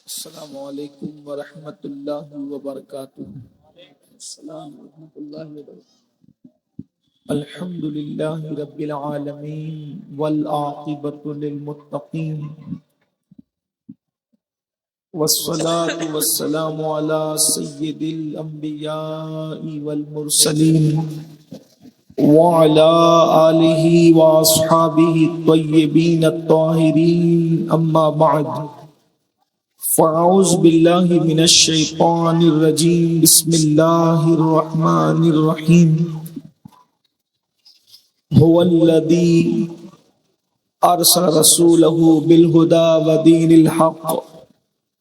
السلام علیکم ورحمۃ اللہ وبرکاتہ۔ السلام ورحمۃ اللہ وبرکاتہ۔ الحمد للہ رب العالمین والعاقبۃ للمتقین والصلاة والسلام علی سید الانبیاء والمرسلین وعلى آلہ واصحابہ الطیبین الطاہرین، اما بعد فاعوذ باللہ من الشیطان الرجیم، بسم اللہ الرحمن الرحیم۔ هو الذی ارسل رسولہ بالہدی ودین الحق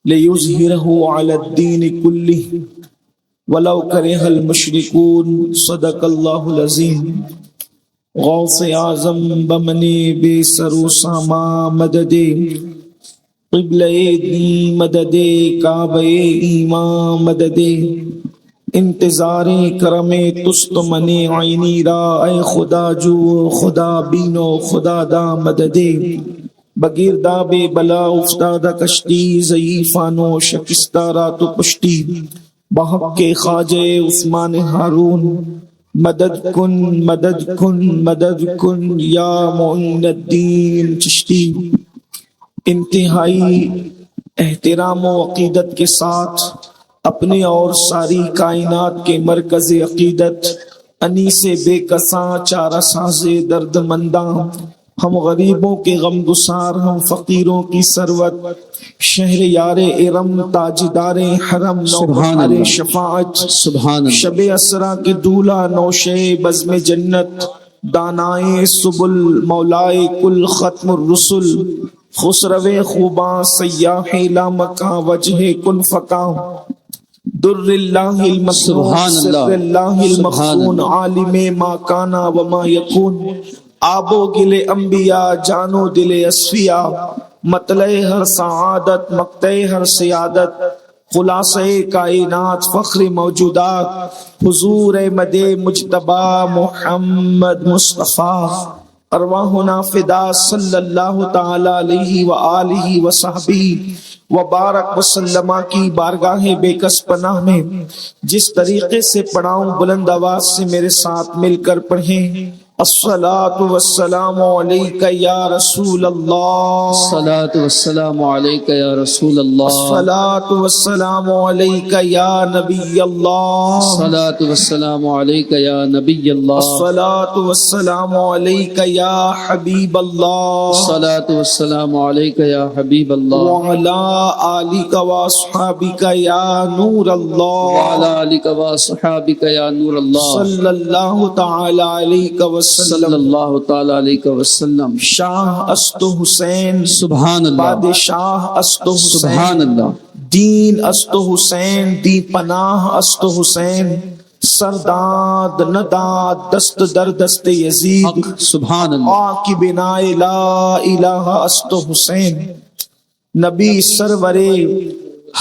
لیظہرہ علی الدین کلہ ولو کرہ المشرکون، صدق اللہ العظیم۔ غوث اعظم بمن بے سر و ساما مدد، قبلہ دی مدد کعبہ ایمان مدد، انتظار کرم تست من عینی را، اے خدا جو خدا بینو خدا دا مدد۔ بگیرداب بلا افتادہ کشتی، ضعیفانو شکستہ رات و پشتی، بحق کے خواجہ عثمان ہارون، مدد کن مدد کن مدد کن یا معین الدین چشتی۔ انتہائی احترام و عقیدت کے ساتھ اپنے اور ساری کائنات کے مرکز عقیدت، انیس بے کساں چارہ ساز درد منداں، ہم غریبوں کے غم گسار، ہم فقیروں کی ثروت، شہر یار ارم تاجدار حرم، نوبہار شفاعت، شب اسرا کے دولہ نوشے بزم جنت، دانائے سبل مولائے کل ختم الرسل، خسرو خوباں سیاح لا مکاں وجہ کن فکاں، در اللہ المسرور سر اللہ المخفون، عالم ما کانا وما یکون، آب و گل انبیاء جانو دل اصفیاء، مطلع ہر سعادت مقطع ہر سیادت، خلاصہ کائنات فخر موجودات، حضور مد مجتبی محمد مصطفیٰ، ارواحنا فدا صلی اللہ تعالی علیہ وآلہ وصحبہ وبارک وسلم کی بارگاہ بے کس پناہ میں جس طریقے سے پڑھاؤں بلند آواز سے میرے ساتھ مل کر پڑھیں۔ الصلاۃ والسلام علیک یا رسول اللہ، الصلاۃ والسلام علیک یا رسول اللہ، الصلاۃ والسلام علیک یا نبی اللہ، الصلاۃ والسلام علیک یا نبی اللہ، الصلاۃ والسلام علیک یا حبیب اللہ، الصلاۃ والسلام علیک یا حبیب اللہ، وعلی آلک واصحابک یا نور اللہ، وعلی آلک واصحابک یا نور اللہ، صلی اللہ تعالی علیہ وسلم۔ صلی اللہ تعالی علیہ وسلم۔ شاہ است حسین، سبحان اللہ، بادشاہ است حسین، سبحان اللہ، دین است حسین، دی پناہ است حسین، سرداد نداد دست در دست یزید، حق سبحان اللہ، آقی بنائے لا الہ است حسین، نبی سرورے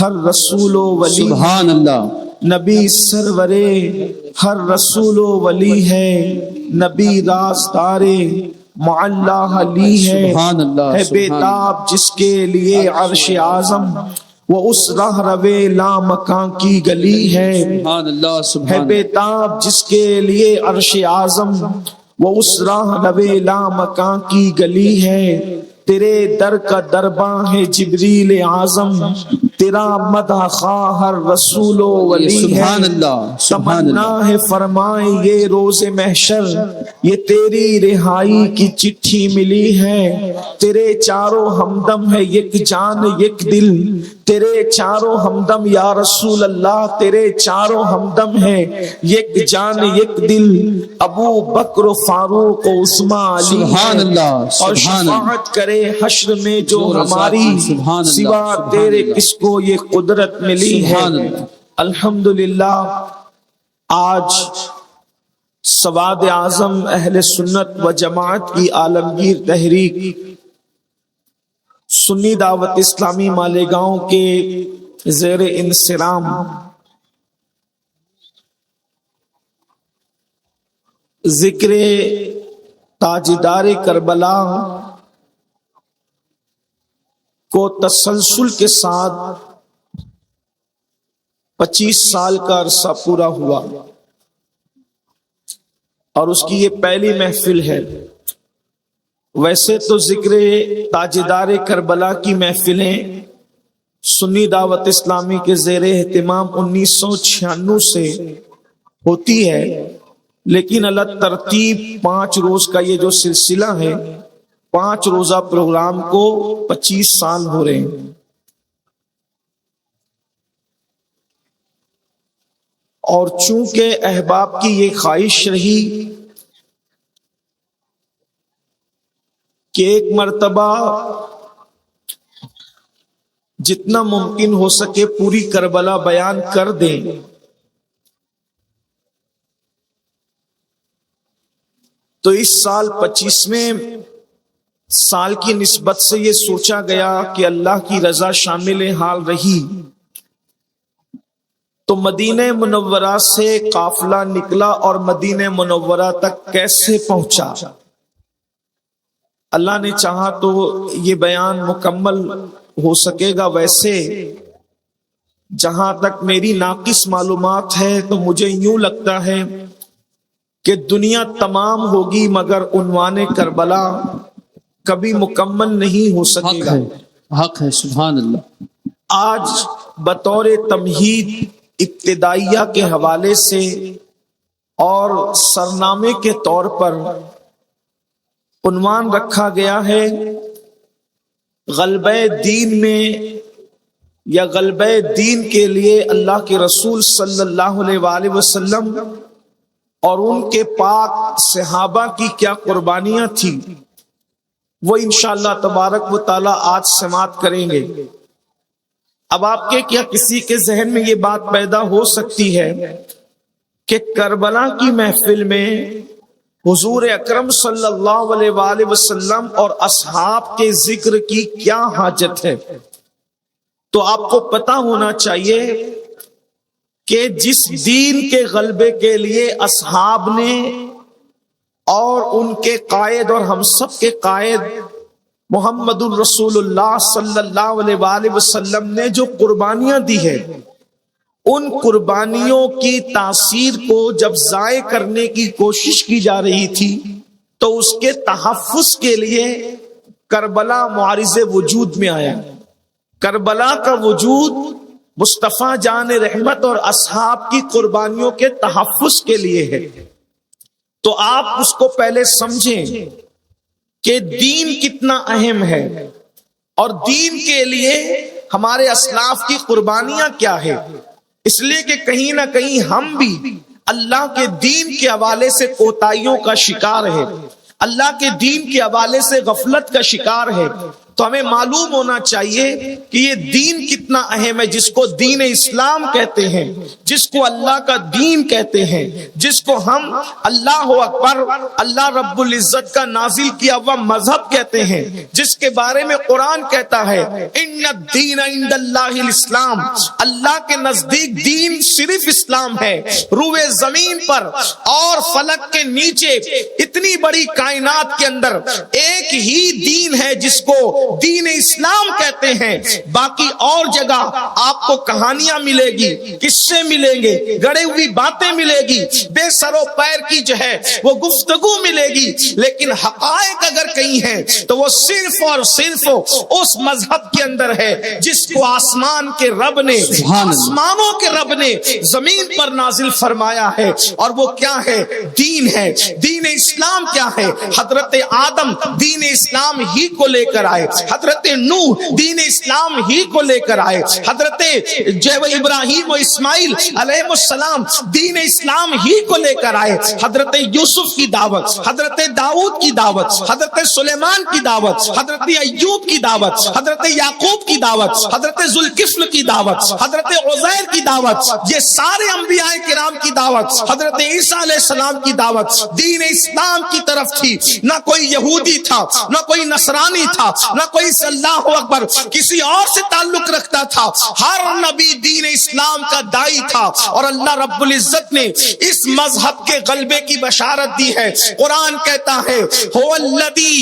ہر رسول و ولی، سبحان اللہ، نبی سرورے ہر رسول و ولی ہے، نبی راستار معلّہ علی ہے، سبحان اللہ، ہے سبحان اللہ، بیتاب جس کے لیے عرش اعظم، وہ اس راہ روے لا مکان کی گلی ہے، سبحان اللہ، ہے سبحان اللہ، بیتاب جس کے لیے عرش اعظم، وہ اس راہ روے لا مکان کی گلی ہے، تیرے در کا درباں ہے جبریل اعظم، تیرا مدح خواہ ہر رسول و ولی ہے، سبحان اللہ، سبحان تمنا اللہ، ہے فرمائے یہ روز محشر، یہ تیری رہائی کی چٹھی ملی ہے، تیرے چاروں ہمدم ہے یک جان یک دل، تیرے چاروں ہمدم یا رسول اللہ، تیرے چاروں ہمدم ہے یک جان یک دل، ابو بکر و فاروق و عثمان علی سبحان اللہ، اور سبحان اللہ، شفاعت کرے حشر میں جو ہماری، سبحان اللہ، سوا سبحان تیرے اللہ، کس کو یہ قدرت ملی ہے۔ سبحان اللہ۔ الحمدللہ آج سواد اعظم اہل سنت و جماعت کی عالمگیر تحریک سنی دعوت اسلامی مالیگاؤں کے زیر انصرام ذکر تاجدار کربلا کو تسلسل کے ساتھ 25 سال کا عرصہ پورا ہوا اور اس کی یہ پہلی محفل ہے۔ ویسے تو ذکر تاجدار کربلا کی محفلیں سنی دعوت اسلامی کے زیر اہتمام 1996 سے ہوتی ہے، لیکن اللہ ترتیب 5 روز کا یہ جو سلسلہ ہے، 5 روزہ پروگرام کو 25 سال ہو رہے ہیں۔ اور چونکہ احباب کی یہ خواہش رہی کہ ایک مرتبہ جتنا ممکن ہو سکے پوری کربلا بیان کر دیں، تو اس سال 25ویں سال کی نسبت سے یہ سوچا گیا کہ اللہ کی رضا شامل حال رہی تو مدینہ منورہ سے قافلہ نکلا اور مدینہ منورہ تک کیسے پہنچا۔ اللہ نے چاہا تو یہ بیان مکمل ہو سکے گا۔ ویسے جہاں تک میری ناقص معلومات ہے تو مجھے یوں لگتا ہے کہ دنیا تمام ہوگی مگر عنوان کربلا کبھی مکمل نہیں ہو سکے گا۔ حق ہے، سبحان اللہ۔ آج بطور تمہید ابتدائیہ کے حوالے سے اور سرنامے کے طور پر عنوان رکھا گیا ہے غلبہ دین میں یا غلبہ دین کے لیے اللہ کے رسول صلی اللہ علیہ وآلہ وسلم اور ان کے پاک صحابہ کی کیا قربانیاں تھیں، وہ انشاءاللہ تبارک و تعالی آج سماعت کریں گے۔ اب آپ کے کیا کسی کے ذہن میں یہ بات پیدا ہو سکتی ہے کہ کربلا کی محفل میں حضور اکرم صلی اللہ علیہ وآلہ وسلم اور اصحاب کے ذکر کی کیا حاجت ہے؟ تو آپ کو پتا ہونا چاہیے کہ جس دین کے غلبے کے لیے اصحاب نے اور ان کے قائد اور ہم سب کے قائد محمد الرسول اللہ صلی اللہ علیہ وآلہ وسلم نے جو قربانیاں دی ہے، ان قربانیوں کی تاثیر کو جب ضائع کرنے کی کوشش کی جا رہی تھی تو اس کے تحفظ کے لیے کربلا معارض وجود میں آیا۔ کربلا کا وجود مصطفیٰ جان رحمت اور اصحاب کی قربانیوں کے تحفظ کے لیے ہے۔ تو آپ اس کو پہلے سمجھیں کہ دین کتنا اہم ہے اور دین کے لیے ہمارے اسلاف کی قربانیاں کیا ہے، اس لیے کہ کہیں نہ کہیں ہم بھی اللہ کے دین کے حوالے سے کوتاہیوں کا شکار ہے، اللہ کے دین کے حوالے سے غفلت کا شکار ہے۔ تو ہمیں معلوم ہونا چاہیے کہ یہ دین کتنا اہم ہے، جس کو دین اسلام کہتے ہیں، جس کو اللہ کا دین کہتے ہیں، جس کو ہم اللہ اکبر، اللہ رب العزت کا نازل کیا ہوا مذہب کہتے ہیں، جس کے بارے میں قرآن کہتا ہے ان الدین عند اللہ الاسلام، اللہ کے نزدیک دین صرف اسلام ہے۔ روئے زمین پر اور فلک کے نیچے اتنی بڑی کائنات کے اندر ایک ہی دین ہے جس کو دین اسلام کہتے ہیں۔ باقی اور جگہ آپ کو کہانیاں ملے گی، قصے ملیں گے، گڑے ہوئی باتیں ملے گی، بے سر و پیر کی جو ہے وہ گفتگو ملے گی، لیکن حقائق اگر کہیں ہیں تو وہ صرف اور صرف اس مذہب کے اندر ہے جس کو آسمان کے رب نے، آسمانوں کے رب نے زمین پر نازل فرمایا ہے۔ اور وہ کیا ہے؟ دین ہے۔ دین اسلام کیا ہے؟ حضرت آدم دین اسلام ہی کو لے کر آئے، حضرت نوح دین اسلام ہی کو لے کر آئے، حضرت ابراہیم و اسماعیل علیہ السلام دین اسلام ہی کو لے کر آئے، حضرت یوسف کی دعوت، حضرت داؤد کی دعوت، حضرت سلیمان کی دعوت، حضرت ایوب کی دعوت، حضرت یعقوب کی دعوت، حضرت ذوالکفل کی دعوت، حضرت عزیر کی دعوت، یہ سارے انبیاء کرام کی دعوت، حضرت عیسیٰ علیہ السلام کی دعوت دین اسلام کی طرف تھی۔ نہ کوئی یہودی تھا، نہ کوئی نصرانی تھا، نہ کوئی صلی اللہ اکبر کسی اور سے تعلق رکھتا تھا۔ ہر نبی دین اسلام کا دائی تھا اور اللہ رب العزت نے اس مذہب کے غلبے کی بشارت دی ہے۔ قرآن کہتا ہے هو الذی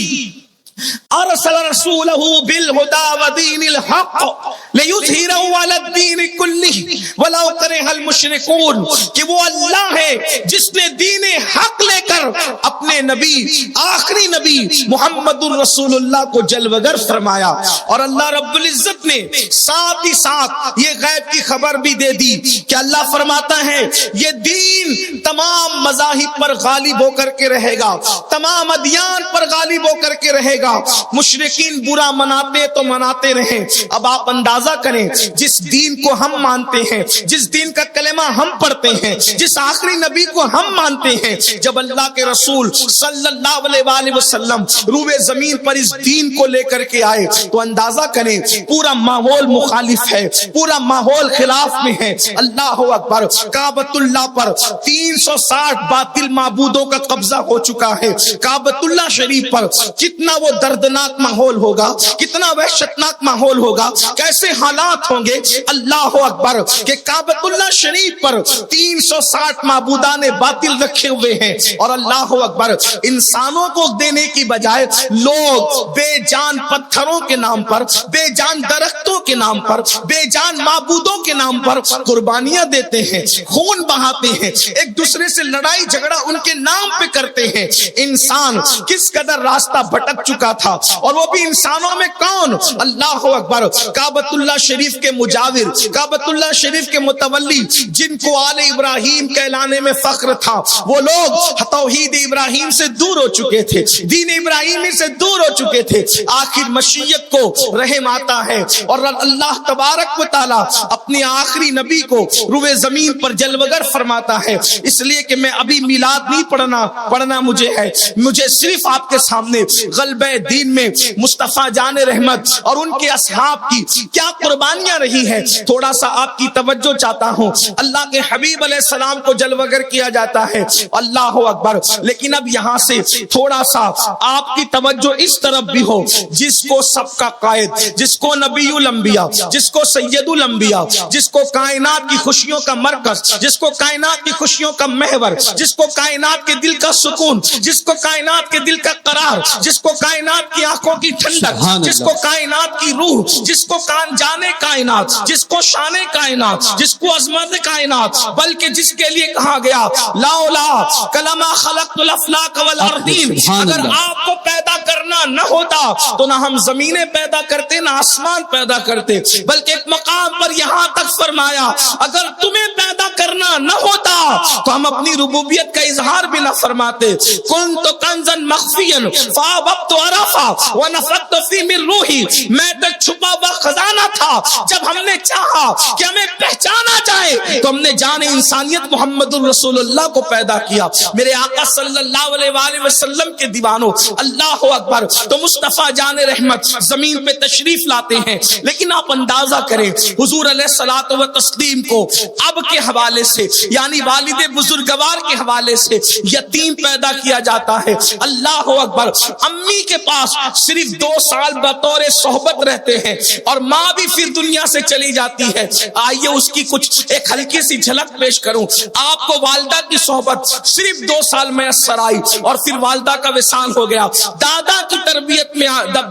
ارسل رسولہ بالہدی ودین الحق لیظہرہ علی الدین کلہ ولو کرہ المشرکون، کہ وہ اللہ ہے جس نے دین حق لے کر اپنے نبی آخری نبی محمد الرسول اللہ کو جلوگر فرمایا۔ اور اللہ رب العزت نے ساتھ ہی ساتھ یہ غیب کی خبر بھی دے دی کہ اللہ فرماتا ہے یہ دین تمام مذاہب پر غالب ہو کر کے رہے گا، تمام ادیان پر غالب ہو کر کے رہے گا۔ مشرکین برا مناتے تو مناتے رہیں، اب آپ اندازہ کریں جس دین کو ہم مانتے ہیں، جس دین کا کلمہ ہم پڑھتے ہیں، جس آخری نبی کو ہم مانتے ہیں، جب اللہ کے رسول صلی اللہ علیہ وآلہ وسلم روئے زمین پر اس دین کو لے کر کے آئے تو اندازہ کریں پورا ماحول مخالف ہے، پورا ماحول خلاف میں ہے۔ اللہ اکبر، کعبۃ اللہ پر 360 باطل معبودوں کا قبضہ ہو چکا ہے۔ کعبۃ اللہ شریف پر کتنا وہ دردناک ماحول ہوگا، کتنا وحشتناک ماحول ہوگا، کیسے حالات ہوں گے۔ اللہ اکبر کہ کعبۃ اللہ شریف پر 360 معبودان باطل رکھے ہوئے ہیں، اور اللہ اکبر انسانوں کو دینے کی بجائے لوگ بے جان پتھروں کے نام پر، بے جان درختوں کے نام پر، بے جان معبودوں کے نام پر قربانیاں دیتے ہیں، خون بہاتے ہیں، ایک دوسرے سے لڑائی جھگڑا ان کے نام پہ کرتے ہیں۔ انسان کس قدر راستہ بھٹک چکا تھا، اور وہ بھی انسانوں میں کون؟ اللہ اکبر، کعبۃ اللہ شریف کے مجاور، کعبۃ اللہ شریف کے متولی، جن کو آل ابراہیم کہلانے میں فخر تھا، وہ لوگ توحید ابراہیم سے دور ہو چکے تھے، دین ابراہیمی سے دور ہو چکے تھے۔ آخر مشیت کو رحم آتا ہے اور اللہ تبارک و تعالی اپنے آخری نبی کو روئے زمین پر جلوگر فرماتا ہے۔ اس لیے کہ میں ابھی میلاد نہیں پڑھنا مجھے ہے، مجھے صرف آپ کے سامنے غلبہ دین میں مصطفیٰ جان رحمت اور ان کے اصحاب کی کیا قربانیاں رہی ہیں تھوڑا سا آپ کی توجہ چاہتا ہوں۔ اللہ کے حبیب علیہ السلام کو جلوگر کیا جاتا ہے، اللہ اکبر، لیکن اب یہاں سے تھوڑا سا آپ کی توجہ اس طرف بھی ہو، جس کو سب کا قائد، جس کو نبی الانبیاء، جس کو سید الانبیاء، جس کو کائنات کی خوشیوں کا مرکز، جس کو کائنات کی خوشیوں کا محور، جس کو کائنات کے دل کا سکون، جس کو کائنات کے دل کا قرار، جس کو کائنات کی آنکھوں کی ٹھنڈک، جس کو کائنات کی روح، جس کو جانے کائنات، جس کو شان کائنات، جس کو عظمت کائنات، بلکہ جس کے لیے کہا گیا لاولا کلمہ خلقت الافلاک والارضین، اگر آپ کو پیدا کرنا نہ ہوتا تو نہ ہم زمینیں پیدا کرتے نہ آسمان پیدا کرتے، بلکہ ایک مقام پر یہاں تک فرمایا اگر تمہیں پیدا کرنا نہ ہوتا تو ہم اپنی ربوبیت کا اظہار بھی نہ فرماتے۔ کنت کنزا مخفیا فاحببت عرفا ونفخت فی من روحی، میں تک چھپا ہوا خزانہ تھا، جب ہم نے چاہا کہ ہمیں پہچانا جائے تو ہم نے جان انسانیت محمد الرسول اللہ کو پیدا کیا۔ میرے آقا صلی اللہ علیہ وآلہ وسلم کے دیوانوں، اللہ اکبر، تو مصطفیٰ جان رحمت زمین پہ تشریف لاتے ہیں، لیکن آپ اندازہ کریں حضور علیہ الصلوۃ والتسلیم کو اب کے حوالے سے، یعنی والد بزرگوار کے حوالے سے یتیم پیدا کیا جاتا ہے۔ اللہ اکبر، امی کے پاس صرف 2 سال بطور صحبت رہتے ہیں اور ماں بھی پھر دنیا سے چلی جاتی ہے۔ آئیے اس کی کچھ ایک ہلکی سی جھلک پیش کروں۔ آپ کو والدہ کی صحبت صرف 2 سال میسر آئی اور پھر والدہ کا وصال ہو گیا۔ دادا کی تربیت میں،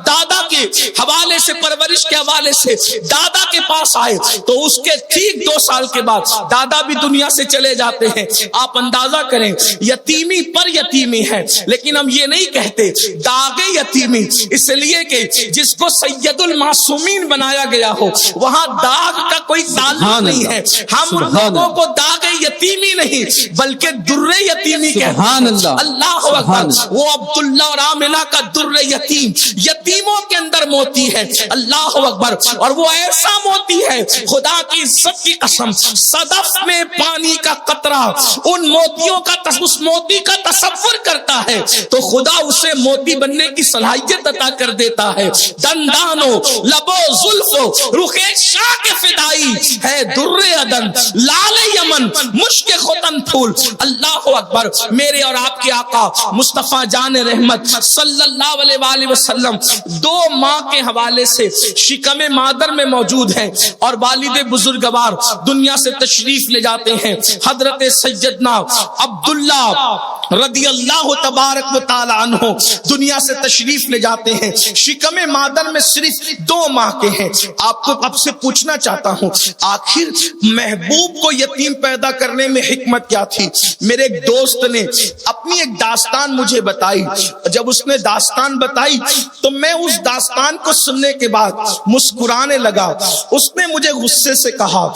دادا کے حوالے سے، پرورش کے حوالے سے دادا کے پاس آئے تو اس کے ٹھیک 2 سال کے بعد دادا بھی دنیا سے چلے جاتے ہیں۔ آپ اندازہ کریں، یتیمی پر یتیمی ہے، لیکن ہم یہ نہیں کہتے داغ یتیمی، اس لیے کہ جس کو سید المعصومین بنایا گیا ہو وہاں داغ کا کوئی تعلق نہیں ہے۔ ہم لوگوں کو داغ یتیمی نہیں بلکہ در یتیمی کہتے ہیں۔ اللہ اکبر، وہ عبداللہ اور عاملہ کا در یتیم، یتیموں کے اندر موتی ہے۔ اللہ اکبر، اور وہ ایسا موتی ہے خدا کی عزت کی قسم، صدف میں پانی کا قطرہ ان موتیوں کا، اس موتی کا تصور کرتا ہے تو خدا اسے موتی بننے کی صلاحیت عطا کر دیتا ہے۔ دندانو لبو زلفو رخ شاہ کے فدائی ہے در عدن، لال یمن مشک ختن پھول۔ اللہ اکبر، میرے اور آپ کے آقا مصطفیٰ جان رحمت صلی اللہ علیہ وآلہ وسلم 2 ماں کے حوالے سے شکم مادر میں موجود ہیں اور والد بزرگوار دنیا سے تشریف لے جاتے ہیں. حضرت سیدنا عبداللہ رضی اللہ تبارک و تعالی عنہ دنیا سے تشریف لے جاتے ہیں. شکم مادر میں صرف 2 ماہ کے ہیں. آپ کو اب سے پوچھنا چاہتا ہوں آخر محبوب کو یتیم پیدا کرنے میں حکمت کیا تھی؟ میرے ایک دوست نے اپنی ایک داستان مجھے بتائی. جب اس نے داستان بتائی تو میں اس داستان کو سننے کے بعد مسکرانے لگا. اس نے مجھے غصے سے کہا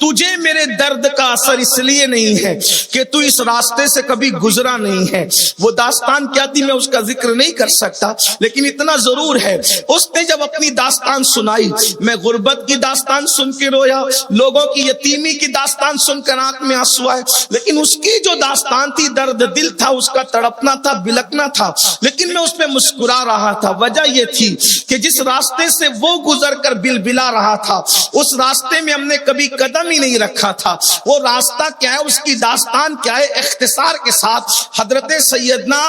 تجھے میرے درد کا اثر اس لیے نہیں ہے کہ تو اس راستے سے کبھی گزرا نہیں ہے. وہ داستان کیا تھی میں اس کا ذکر نہیں کر سکتا, لیکن اتنا ضرور ہے اس نے جب اپنی داستان سنائی میں غربت کی داستان سن کے رویا, لوگوں کی یتیمی کی داستان سن کر آنکھ میں آنسو آئے, لیکن اس کی جو داستان تھی درد دل تھا, اس کا تڑپنا تھا, بلکنا تھا, لیکن میں اس پہ مسکرا رہا تھا. وجہ یہ تھی کہ جس راستے سے وہ گزر کر بلبلا رہا تھا اس راستے میں ہم نے کبھی قدم ہی نہیں رکھا تھا. وہ راستہ کیا ہے, اس کی داستان کیا ہے, اختصار کے ساتھ حضرت سیدنا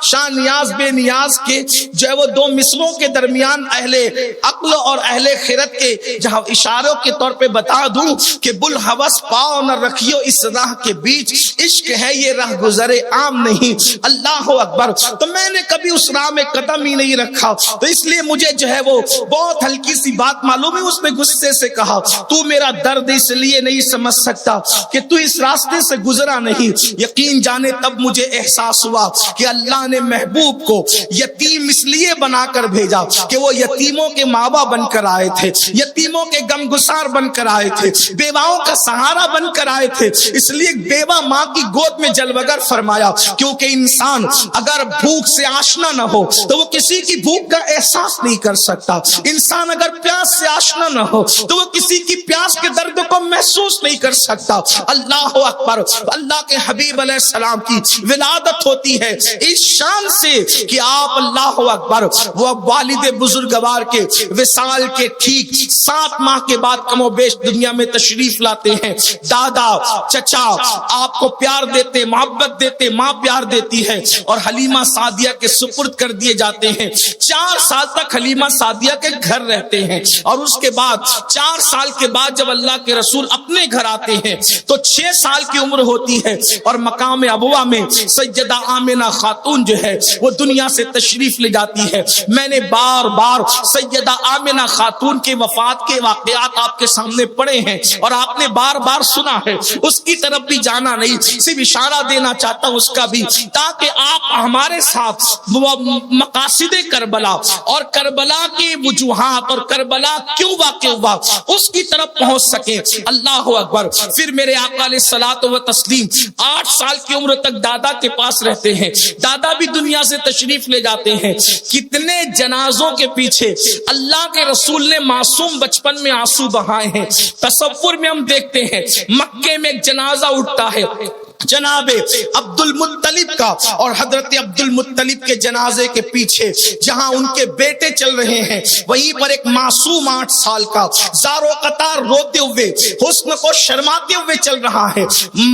شاہ نیاز بے نیاز کے جو ہے وہ 2 مصروں کے درمیان اہل عقل اور اہل خیرت کے جہاں اشاروں کے طور پہ بتا دوں کہ بلحوث پاؤ نہ رکھیو اس راہ کے بیچ, عشق ہے یہ راہ گزرے عام نہیں. اللہ اکبر. تو میں نے کبھی اس راہ میں قدم ہی نہیں رکھا, تو اس لیے مجھے جو ہے وہ بہت ہلکی سی بات معلوم ہے. اس نے غصے سے کہا تو میرا درد اس لیے نہیں سمجھ سکتا کہ تو اس راستے سے گزرا نہیں. یقین جانے تب مجھے احساس ہوا کہ اللہ نے محبوب کو یتیم اس لیے بنا کر بھیجا کہ وہ یتیموں کے ماں باپ بن کر آئے تھے, یتیموں کے غمگسار بن کر آئے تھے, بیواؤں کا سہارا بن کر آئے تھے. اس لیے بیوہ ماں کی گود میں جلوگر فرمایا, کیونکہ انسان اگر بھوک سے آشنا نہ ہو تو وہ کسی کی بھوک کا احساس نہیں کر سکتا. انسان اگر پیاس سے آشنا نہ ہو تو وہ کسی کی پیاس کے درد کو محسوس نہیں کر سکتا. اللہ اکبر. اللہ کے حبیب علیہ السلام کی ولادت ہوتی ہے اس شان سے کہ آپ اللہ اکبر وہ والد بزرگوار کے وصال کے ٹھیک 7 ماہ کے بعد کم و بیش دنیا میں تشریف لاتے ہیں. دادا چچا آپ کو پیار دیتے, محبت دیتے, ماں پیار دیتی ہے اور حلیمہ سعدیہ کے سپرد کر دیے جاتے ہیں. 4 سال تک حلیمہ سعدیہ کے گھر رہتے ہیں اور اس کے بعد 4 سال کے بعد جب اللہ کے رسول اپنے گھر آتے ہیں تو 6 سال کی عمر ہوتی ہے اور مقام ابوا میں سیدہ آمنہ خاتون جو ہے وہ دنیا سے تشریف لے جاتی ہے. میں نے بار بار سیدہ آمنہ خاتون کے وفات کے واقعات آپ کے سامنے پڑھے ہیں اور آپ نے بار بار سنا ہے, اس کی طرف بھی جانا نہیں, صرف اشارہ دینا چاہتا ہوں اس کا بھی, تاکہ آپ ہمارے ساتھ مقاصد کربلا اور کربلا کی وجوہات اور کربلا کیوں واقع ہوا اس کی طرف پہنچ سکیں. اللہ اکبر. پھر میرے آقا علیہ الصلوۃ و تسلیم 8 سال کی عمر تک دادا کے پاس رہتے ہیں. دادا بھی دنیا سے تشریف لے جاتے ہیں. کتنے جنازوں کے پیچھے اللہ کے رسول نے معصوم بچپن میں آنسو بہائے ہیں. تصور میں ہم دیکھتے ہیں مکے میں ایک جنازہ اٹھتا ہے جناب عبد المطلب کا, اور حضرت عبد المطلب کے جنازے کے پیچھے جہاں ان کے بیٹے چل رہے ہیں وہیں پر ایک معصوم 8 سال کا زار و قطار روتے ہوئے حسن کو شرماتے ہوئے چل رہا ہے.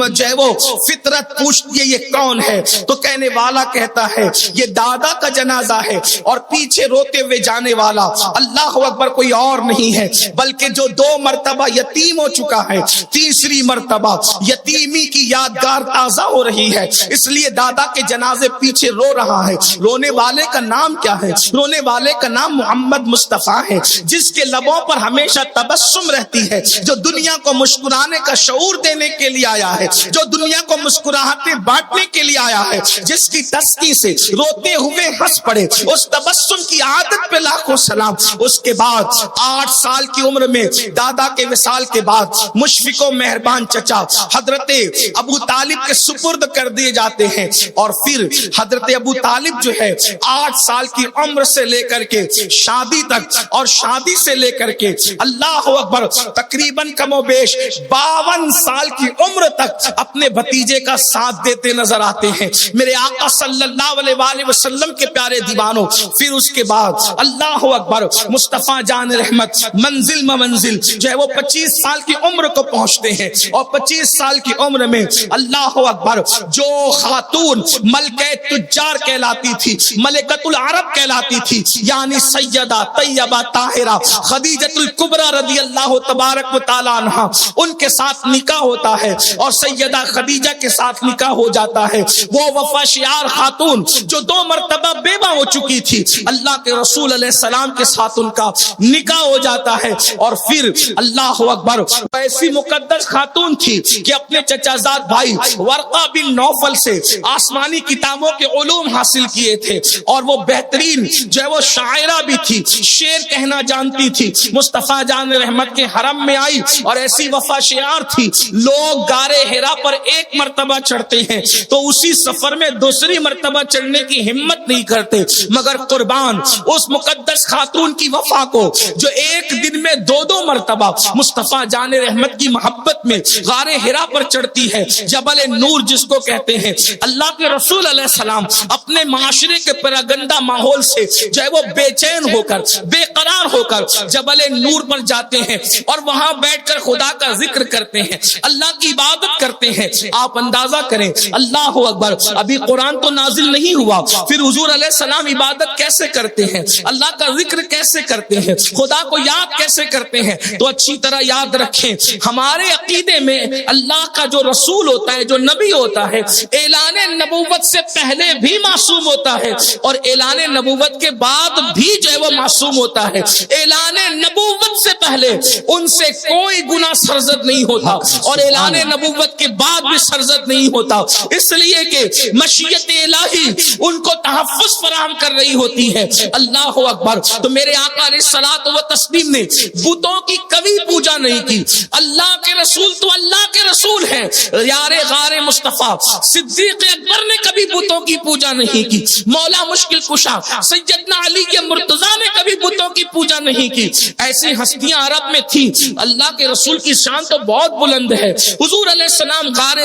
جو ہے وہ فطرت پوچھتی ہے یہ کون ہے, تو کہنے والا کہتا ہے یہ دادا کا جنازہ ہے, اور پیچھے روتے ہوئے جانے والا اللہ اکبر کوئی اور نہیں ہے بلکہ جو 2 مرتبہ یتیم ہو چکا ہے, تیسری مرتبہ یتیمی کی یادگار تازہ ہو رہی ہے. اس لیے دادا کے جنازے پیچھے رو رہا ہے. رونے والے کا نام کیا ہے؟ رونے والے کا نام محمد مصطفیٰ ہے, جس کے لبوں پر ہمیشہ تبسم رہتی ہے, جو دنیا کو مسکرانے کا شعور دینے کے لیے آیا ہے, جو دنیا کو مسکراہٹیں بانٹنے کے لیے آیا ہے, جس کی تسکی سے روتے ہوئے ہنس پڑے. اس تبسم کی عادت پہ لاکھوں سلام. اس کے بعد 8 سال کی عمر میں دادا کے وصال کے بعد مشفق و مہربان چچا حضرت ابو طالب کے سپرد کر دیے جاتے ہیں, اور پھر حضرت ابو طالب جو ہے 8 سال کی عمر سے لے کر کے شادی تک, اور شادی سے لے کر کے اللہ اکبر تقریباً کم و بیش 52 سال کی عمر تک اپنے بھتیجے کا ساتھ دیتے نظر آتے ہیں میرے آقا صلی اللہ علیہ وآلہ وسلم کے پیارے دیوانوں. پھر اس کے بعد اللہ اکبر مصطفیٰ جان رحمت منزل منزل جو ہے وہ 25 سال کی عمر کو پہنچتے ہیں, اور 25 سال کی عمر میں اللہ اللہ اکبر، جو خاتون ملکہ تجار کہلاتی تھی، ملکۃ العرب کہلاتی تھی، یعنی سیدہ طیبہ طاہرہ خدیجۃ الکبریٰ رضی اللہ تبارک و تعالی عنہا، ان کے ساتھ نکاح ہوتا ہے اور سیدہ خدیجہ کے ساتھ نکاح ہو جاتا ہے۔ وہ وفا شعار خاتون جو 2 مرتبہ بیوہ ہو چکی تھی، اللہ کے رسول علیہ السلام کے ساتھ ان کا نکاح ہو جاتا ہے، اور پھر اللہ اکبر ایسی مقدس خاتون تھی کہ اپنے چچا زاد بھائی ورقہ بن نوفل سے آسمانی کتابوں کے علوم حاصل کیے تھے، اور وہ بہترین جو ہے وہ شاعرہ بھی تھی، شعر کہنا جانتی تھی۔ مصطفیٰ جان رحمت کے حرم میں آئی اور ایسی وفا شعار تھی، لوگ غار حرا پر 1 مرتبہ چڑھتے ہیں تو اسی سفر میں 2ری مرتبہ چڑھنے کی ہمت نہیں کرتے، مگر قربان اس مقدس خاتون کی وفا کو جو 1 دن میں 2 مرتبہ مصطفیٰ جان رحمت کی محبت میں غار حرا پر چڑھتی ہے، جبل نور جس کو کہتے ہیں۔ اللہ کے رسول علیہ السلام اپنے معاشرے کے پراگندہ ماحول سے جو ہے وہ بے چین ہو کر، بے قرار ہو کر جبل نور پر جاتے ہیں اور وہاں بیٹھ کر خدا کا ذکر کرتے ہیں، اللہ کی عبادت کرتے ہیں۔ آپ اندازہ کریں، اللہ اکبر، ابھی قرآن تو نازل نہیں ہوا، پھر حضور علیہ السلام عبادت کیسے کرتے ہیں، اللہ کا ذکر کیسے کرتے ہیں، خدا کو یاد کیسے کرتے ہیں؟ تو اچھی طرح یاد رکھیں، ہمارے عقیدے میں اللہ کا جو رسول ہوتا ہے، جو نبی ہوتا ہے، اعلان نبوت سے پہلے بھی معصوم ہوتا ہے اور اعلان نبوت کے بعد بھی جو ہے وہ معصوم ہوتا ہے۔ اعلان نبوت سے پہلے ان سے کوئی گناہ سرزد نہیں ہوتا اور اعلان نبوت کے بعد بھی سرزد نہیں ہوتا، اس لیے کہ مشیت الہی ان کو تحفظ فراہم کر رہی ہوتی ہے۔ اللہ اکبر۔ تو میرے آقا علیہ الصلوۃ والتسلیم نے بتوں کی کبھی پوجا نہیں کی، اللہ کے رسول تو اللہ کے رسول ہیں، یار غار مصطفیٰ صدیق اکبر نے کبھی بتوں کی پوجا نہیں کی، مولا مشکل کشا سیدنا علی مرتضیٰ نے کبھی بتوں کی پوجا نہیں کی۔ ایسی ہستیاں عرب میں تھی، اللہ کے رسول کی شان تو بہت بلند ہے۔ حضور علیہ السلام غار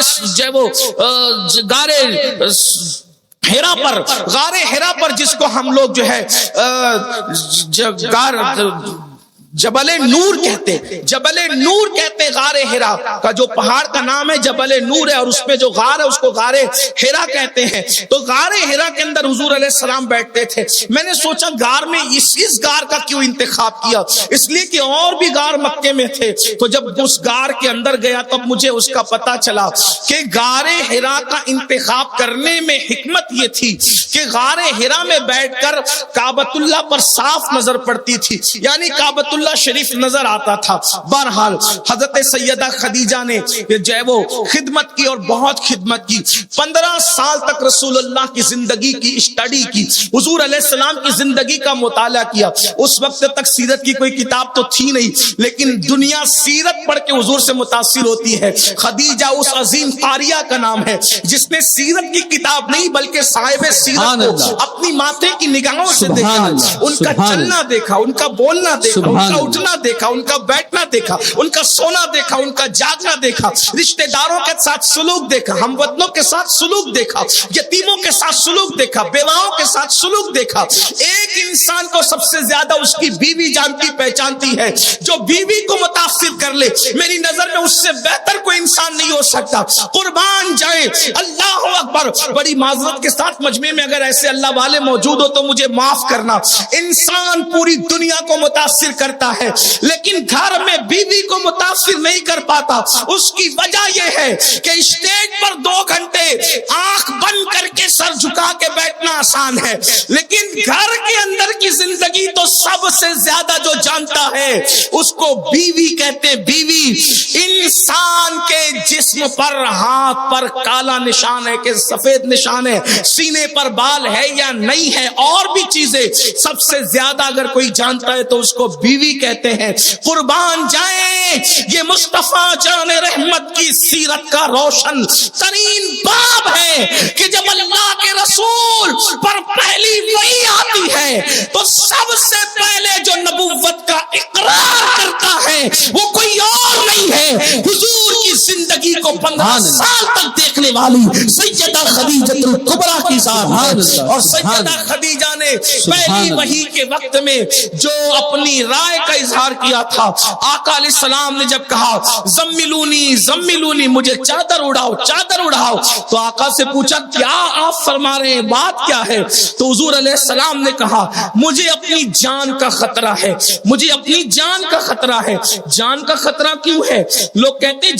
حرا پر جس کو ہم لوگ جو ہے جبل نور کہتے غار حرا کا جو پہاڑ کا نام ہے جبل نور ہے، اور اس میں جو غار ہے اس کو غار حرا کہتے ہیں۔ تو غار حرا کے اندر حضور علیہ السلام بیٹھتے تھے۔ میں نے سوچا غار میں اس غار کا کیوں انتخاب کیا، اس لیے کہ اور بھی غار مکے میں تھے۔ تو جب اس غار کے اندر گیا تب مجھے اس کا پتا چلا کہ غار حرا کا انتخاب کرنے میں حکمت یہ تھی کہ غار حرا میں بیٹھ کر کعبۃ اللہ پر صاف نظر پڑتی تھی، یعنی کعبۃ اللہ شریف نظر آتا تھا۔ بہرحال حضرت سیدہ خدیجہ نے جو ہے وہ خدمت کی اور بہت خدمت کی، 15 سال تک رسول اللہ کی زندگی کی اسٹڈی کی، حضور علیہ السلام کی زندگی کا مطالعہ کیا۔ اس وقت تک سیرت کی کوئی کتاب تو تھی نہیں، لیکن دنیا سیرت پڑھ کے حضور سے متاثر ہوتی ہے۔ خدیجہ اس عظیم قاریہ کا نام ہے جس نے سیرت کی کتاب نہیں بلکہ صاحب سیرت کو اپنی ماتھے کی نگاہوں سے دیکھا، ان کا چلنا دیکھا، ان کا بولنا دیکھا، ان کا اٹھنا دیکھا، ان کا بیٹھنا دیکھا، ان کا سونا دیکھا، ان کا جاگنا دیکھا، رشتہ داروں کے ساتھ سلوک دیکھا، ہم وطنوں کے ساتھ سلوک دیکھا، یتیموں کے ساتھ سلوک دیکھا، بیواؤں کے ساتھ سلوک دیکھا۔ ایک انسان کو سب سے زیادہ اس کی بیوی جانتی پہچانتی ہے، جو بیوی کو متاثر کر لے میری نظر میں اس سے بہتر کوئی انسان نہیں ہو سکتا۔ قربان جائے، اللہ اکبر۔ بڑی معذرت کے ساتھ مجمع میں اگر ایسے اللہ والے موجود ہو تو مجھے معاف کرنا، انسان پوری دنیا کو متاثر کرتا ہے لیکن گھر میں بیوی کو متاثر نہیں کر پاتا۔ اس کی وجہ یہ ہے کہ اسٹیج پر 2 گھنٹے آنکھ بند کر کے سر جھکا کے بیٹھنا آسان ہے، لیکن گھر کے اندر کی زندگی تو سب سے زیادہ جو جانتا ہے اس کو بیوی کہتے ہیں۔ بیوی انسان کے جسم پر ہاتھ پر کالا نشان ہے کہ سفید نشان ہے، سینے پر بال ہے یا نہیں ہے، اور بھی چیزیں سب سے زیادہ اگر کوئی جانتا ہے تو اس کو بیوی کہتے ہیں۔ قربان جائیں، یہ مصطفیٰ جان رحمت کی سیرت کا روشن ترین باب ہے کہ جب اللہ کے رسول پر پہلی وحی آتی ہے تو سب سے پہلے جو نبوت کا اقرار کرتا ہے وہ کوئی اور نہیں ہے، حضور کی زندگی کو کو 15 سال تک دیکھنے والی سیدہ خدیجہ الکبریٰ کی ذات ہے. اور سیدہ خدیجہ نے پہلی وحی کے وقت میں جو اپنی رائے کا اظہار کیا تھا، آقا علیہ السلام نے جب کہا زملونی زملونی، مجھے چادر اڑاؤ چادر اڑاؤ، تو آقا سے پوچھا کیا آپ فرما رہے ہیں، بات کیا ہے؟ تو حضور علیہ السلام نے کہا مجھے اپنی جان کا خطرہ ہے، مجھے اپنی جان کا خطرہ ہے. جان کا خطرہ کیوں ہے؟ لوگ کہتے ہیں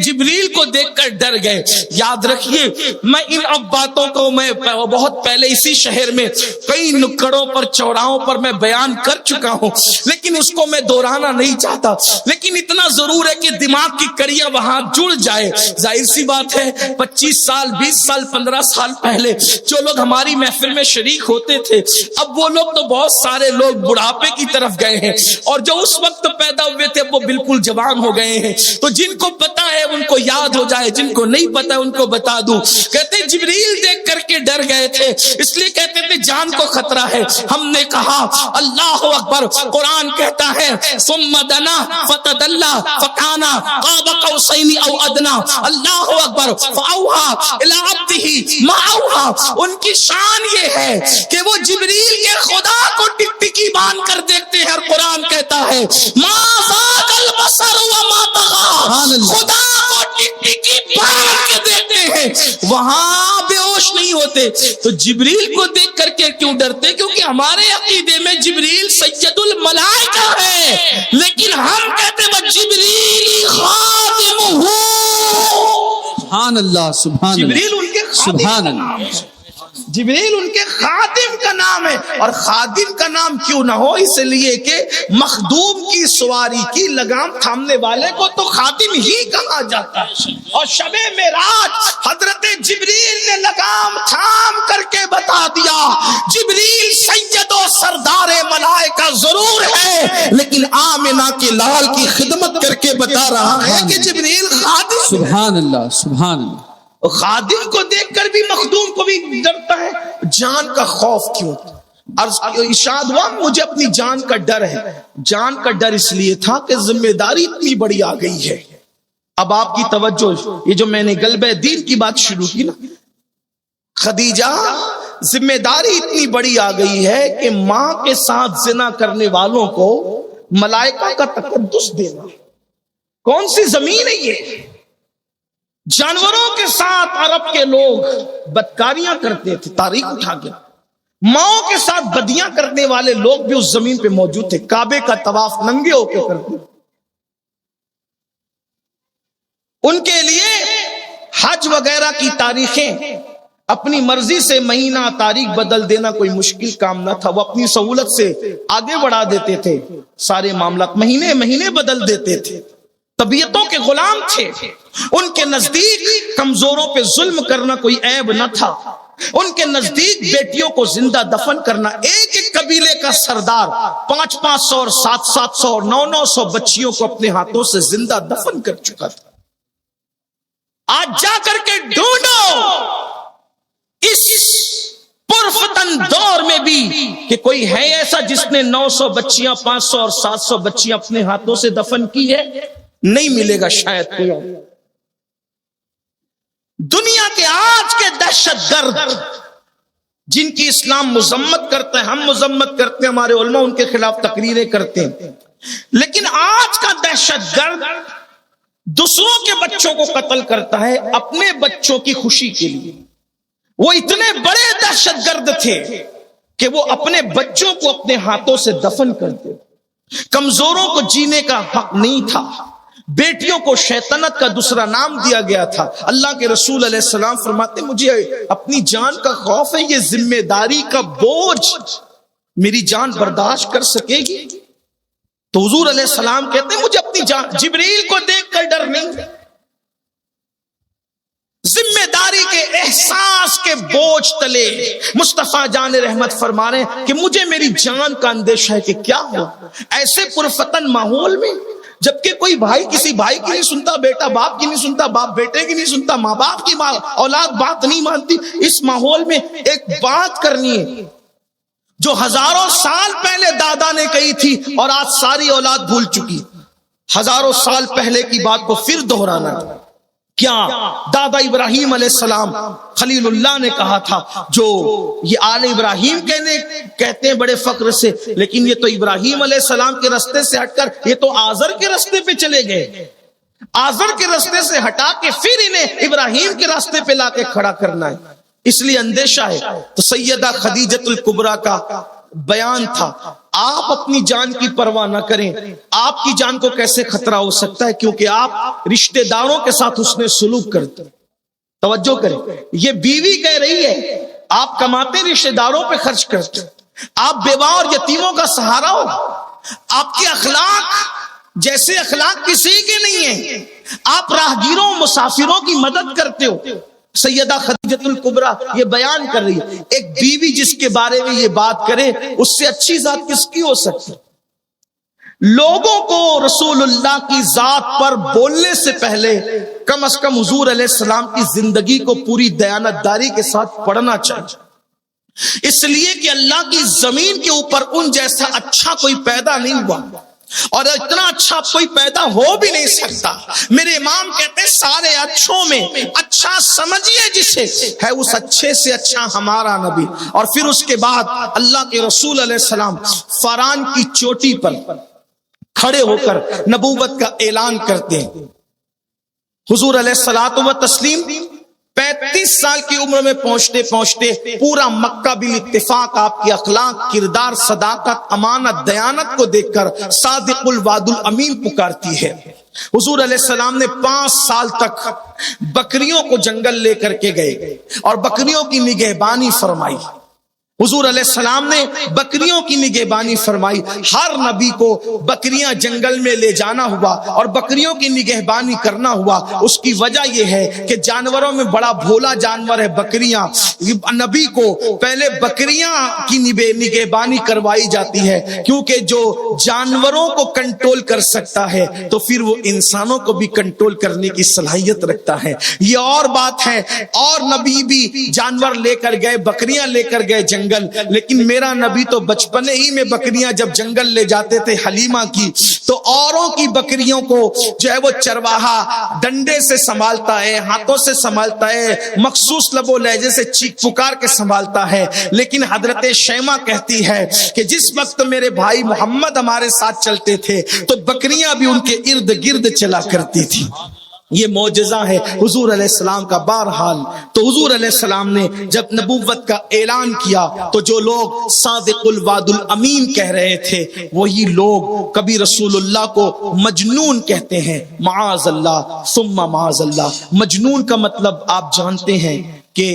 جبریل کو دیکھ کر ڈر گئے. یاد رکھیے میں ان اب باتوں کو میں بہت پہلے اسی شہر میں کئی نکڑوں پر چوراہوں پر میں بیان کر چکا ہوں، لیکن اس کو میں دہرانا نہیں چاہتا. لیکن اتنا ضرور ہے کہ دماغ کی کڑیاں وہاں جڑ جائے. ظاہر سی بات ہے 25 سال 20 سال 15 سال پہلے جو لوگ ہماری محفل میں شریک ہوتے تھے، اب وہ لوگ تو بہت سارے لوگ بڑھاپے کی طرف گئے ہیں، اور جو اس وقت پیدا ہوئے تھے وہ بالکل جوان ہو گئے ہیں. تو جن کو پتا ہے ان کو یاد ہو جائے، جن کو نہیں پتا ان کو بتا دوں. کہتے جبریل دیکھ کر کے ڈر گئے تھے، اس لیے کہتے تھے جان کو خطرہ ہے. ہم نے کہا اللہ اکبر. قرآن کہتا ہے ثم دنا فتدلا فکانا قاب قوسین او ادنا. اللہ اکبر. فاوحا الی عبدہ ما اوحا. ان کی شان یہ ہے کہ وہ جبریل کے خدا کو ٹکٹکی باندھ کر دیکھتے ہیں، اور قرآن کہتا ہے ما ذاق البصر وما طغى. خدا کو ٹکٹکی باندھ کے دیکھتے ہیں، وہاں بے ہوش نہیں ہوتے. تو جبریل کو دیکھ کر کے کیوں ڈرتے؟ کیونکہ ہمارے عقیدے میں جبریل سید الملائکہ ہے، لیکن ہم کہتے ہیں جبریل خادم ہو. سبحان اللہ سبحان جبریل ان کے سبحان اللہ. جبریل ان کے خادم کا نام ہے. اور خادم کا نام کیوں نہ ہو؟ اس لیے کہ مخدوم کی سواری کی لگام تھامنے والے کو تو خادم ہی کہا جاتا ہے. اور شب معراج حضرت جبریل نے لگام تھام کر کے بتا دیا جبریل سید و سردار ملائکہ ضرور ہے، لیکن آمنہ کے لال کی خدمت کر کے بتا رہا ہے کہ جبریل خادم. سبحان اللہ سبحان اللہ. خادم کو دیکھ کر بھی مخدوم کو بھی ڈرتا ہے. جان کا خوف کیوں؟ ارشاد ہوا مجھے اپنی جان کا ڈر ہے. جان کا ڈر اس لیے تھا کہ ذمہ داری اتنی بڑی آ گئی ہے. اب آپ کی توجہ، یہ جو میں نے غلبہ دین کی بات شروع کی نا، خدیجہ ذمہ داری اتنی بڑی آ گئی ہے کہ ماں کے ساتھ زنا کرنے والوں کو ملائکہ کا تقدس دینا. کون سی زمین ہے یہ؟ جانوروں کے ساتھ عرب کے لوگ بدکاریاں کرتے تھے، تاریخ اٹھا کے ماؤں کے ساتھ بدیاں کرنے والے لوگ بھی اس زمین پہ موجود تھے. کعبے کا طواف ننگے ہو کے کرتے. ان کے لیے حج وغیرہ کی تاریخیں اپنی مرضی سے مہینہ تاریخ بدل دینا کوئی مشکل کام نہ تھا. وہ اپنی سہولت سے آگے بڑھا دیتے تھے، سارے معاملات مہینے بدل دیتے تھے. طبیعتوں کے غلام تھے. ان کے نزدیک کمزوروں پہ ظلم کرنا کوئی عیب نہ تھا. ان کے نزدیک بیٹیوں کو زندہ دفن کرنا، ایک ایک قبیلے کا سردار 500 اور 700 اور 900 بچیوں کو اپنے ہاتھوں سے زندہ دفن کر چکا تھا. آج جا کر کے ڈھونڈو اس پرفتن دور میں بھی کہ کوئی ہے ایسا جس نے 900 بچیاں 500 اور 700 بچیاں اپنے ہاتھوں سے دفن کی ہے. نہیں ملے گا شاید کوئی. دنیا کے آج کے دہشت گرد جن کی اسلام مذمت کرتا ہے، ہم مذمت کرتے ہیں، ہمارے علماء ان کے خلاف تقریریں کرتے ہیں، لیکن آج کا دہشت گرد دوسروں کے بچوں کو قتل کرتا ہے اپنے بچوں کی خوشی کے لیے. وہ اتنے بڑے دہشت گرد تھے کہ وہ اپنے بچوں کو اپنے ہاتھوں سے دفن کرتے. کمزوروں کو جینے کا حق نہیں تھا. بیٹیوں کو شیطنت کا دوسرا نام دیا گیا تھا. اللہ کے رسول علیہ السلام فرماتے مجھے اپنی جان کا خوف ہے، یہ ذمہ داری کا بوجھ میری جان برداشت کر سکے گی؟ تو حضور علیہ السلام کہتے ہیں مجھے اپنی جان، جبریل کو دیکھ کر ڈر نہیں، ذمہ داری کے احساس کے بوجھ تلے مصطفیٰ جان رحمت فرما رہے ہیں کہ مجھے میری جان کا اندیشہ ہے کہ کیا ہو ایسے پرفتن ماحول میں، جبکہ کوئی بھائی کسی بھائی کی نہیں سنتا، بیٹا باپ کی نہیں سنتا، باپ بیٹے کی نہیں سنتا، ماں باپ کی اولاد بات نہیں مانتی. اس ماحول میں ایک بات کرنی ہے جو ہزاروں سال پہلے دادا نے کہی تھی اور آج ساری اولاد بھول چکی. ہزاروں سال پہلے کی بات کو پھر دہرانا. کیا دادا ابراہیم علیہ السلام خلیل اللہ نے کہا تھا، جو یہ آل ابراہیم کہتے ہیں بڑے فخر سے، لیکن یہ تو ابراہیم علیہ السلام کے راستے سے ہٹ کر یہ تو آزر کے راستے پہ چلے گئے، آزر کے راستے سے ہٹا کے پھر انہیں ابراہیم کے راستے پہ لا کے کھڑا کرنا ہے، اس لیے اندیشہ ہے۔ تو سیدہ خدیجۃ الکبریٰ کا بیان تھا، آپ اپنی جان کی پرواہ نہ کریں، آپ کی جان کو کیسے خطرہ ہو سکتا ہے، کیونکہ آپ رشتہ داروں کے ساتھ حسن سلوک کرتے۔ توجہ کریں، یہ بیوی کہہ رہی ہے آپ کماتے رشتہ داروں پہ خرچ کرتے، آپ بیوہ اور یتیموں کا سہارا ہو، آپ کے اخلاق جیسے اخلاق کسی کے نہیں ہیں، آپ راہگیروں مسافروں کی مدد کرتے ہو۔ سیدہ خدیجۃ الکبریٰ یہ بیان کر رہی ہے، ایک بیوی جس کے بارے میں یہ بات کرے اس سے اچھی ذات کس کی ہو سکتی؟ لوگوں کو رسول اللہ کی ذات پر بولنے سے پہلے کم از کم حضور علیہ السلام کی زندگی کو پوری دیانتداری کے ساتھ پڑھنا چاہیے، اس لیے کہ اللہ کی زمین کے اوپر ان جیسا اچھا کوئی پیدا نہیں ہوا، اور اتنا اچھا کوئی پیدا ہو بھی نہیں سکتا۔ میرے امام کہتے ہیں سارے اچھوں میں اچھا سمجھیے جسے، ہے اس اچھے سے اچھا ہمارا نبی۔ اور پھر اس کے بعد اللہ کے رسول علیہ السلام فران کی چوٹی پر کھڑے ہو کر نبوت کا اعلان کرتے ہیں۔ حضور علیہ الصلوۃ والتسلیم 35 سال کی عمر میں پہنچتے پہنچتے پورا مکہ بالاتفاق آپ کی اخلاق، کردار، صداقت، امانت، دیانت کو دیکھ کر صادق الوعد الامین پکارتی ہے۔ حضور علیہ السلام نے 5 سال تک بکریوں کو جنگل لے کر کے گئے اور بکریوں کی نگہبانی فرمائی۔ حضور علیہ السلام نے بکریوں کی نگہبانی فرمائی۔ ہر نبی کو بکریاں جنگل میں لے جانا ہوا اور بکریوں کی نگہبانی کرنا ہوا۔ اس کی وجہ یہ ہے کہ جانوروں میں بڑا بھولا جانور ہے بکریاں، نبی کو پہلے بکریاں کی نگہبانی کروائی جاتی ہے، کیونکہ جو جانوروں کو کنٹرول کر سکتا ہے تو پھر وہ انسانوں کو بھی کنٹرول کرنے کی صلاحیت رکھتا ہے۔ یہ اور بات ہے، اور نبی بھی جانور لے کر گئے، بکریاں لے کر گئے جنگل، لیکن میرا نبی تو بچپنے ہی میں بکریاں جب جنگل لے جاتے تھے حلیمہ کی، تو اوروں کی بکریوں کو جو ہے وہ چرواہا ڈنڈے سے سنبھالتا ہے، ہاتھوں سے سنبھالتا ہے، مخصوص لب و لہجے سے چیخ پکار کے سنبھالتا ہے۔ لیکن حضرت شیمہ کہتی ہے کہ جس وقت میرے بھائی محمد ہمارے ساتھ چلتے تھے تو بکریاں بھی ان کے ارد گرد چلا کرتی تھی۔ یہ معجزہ ہے حضور علیہ السلام کا۔ بہرحال تو حضور علیہ السلام نے جب نبوت کا اعلان کیا تو جو لوگ صادق الوعد الامین کہہ رہے تھے وہی لوگ کبھی رسول اللہ کو مجنون کہتے ہیں، معاذ اللہ ثم معاذ اللہ۔ مجنون کا مطلب آپ جانتے ہیں کہ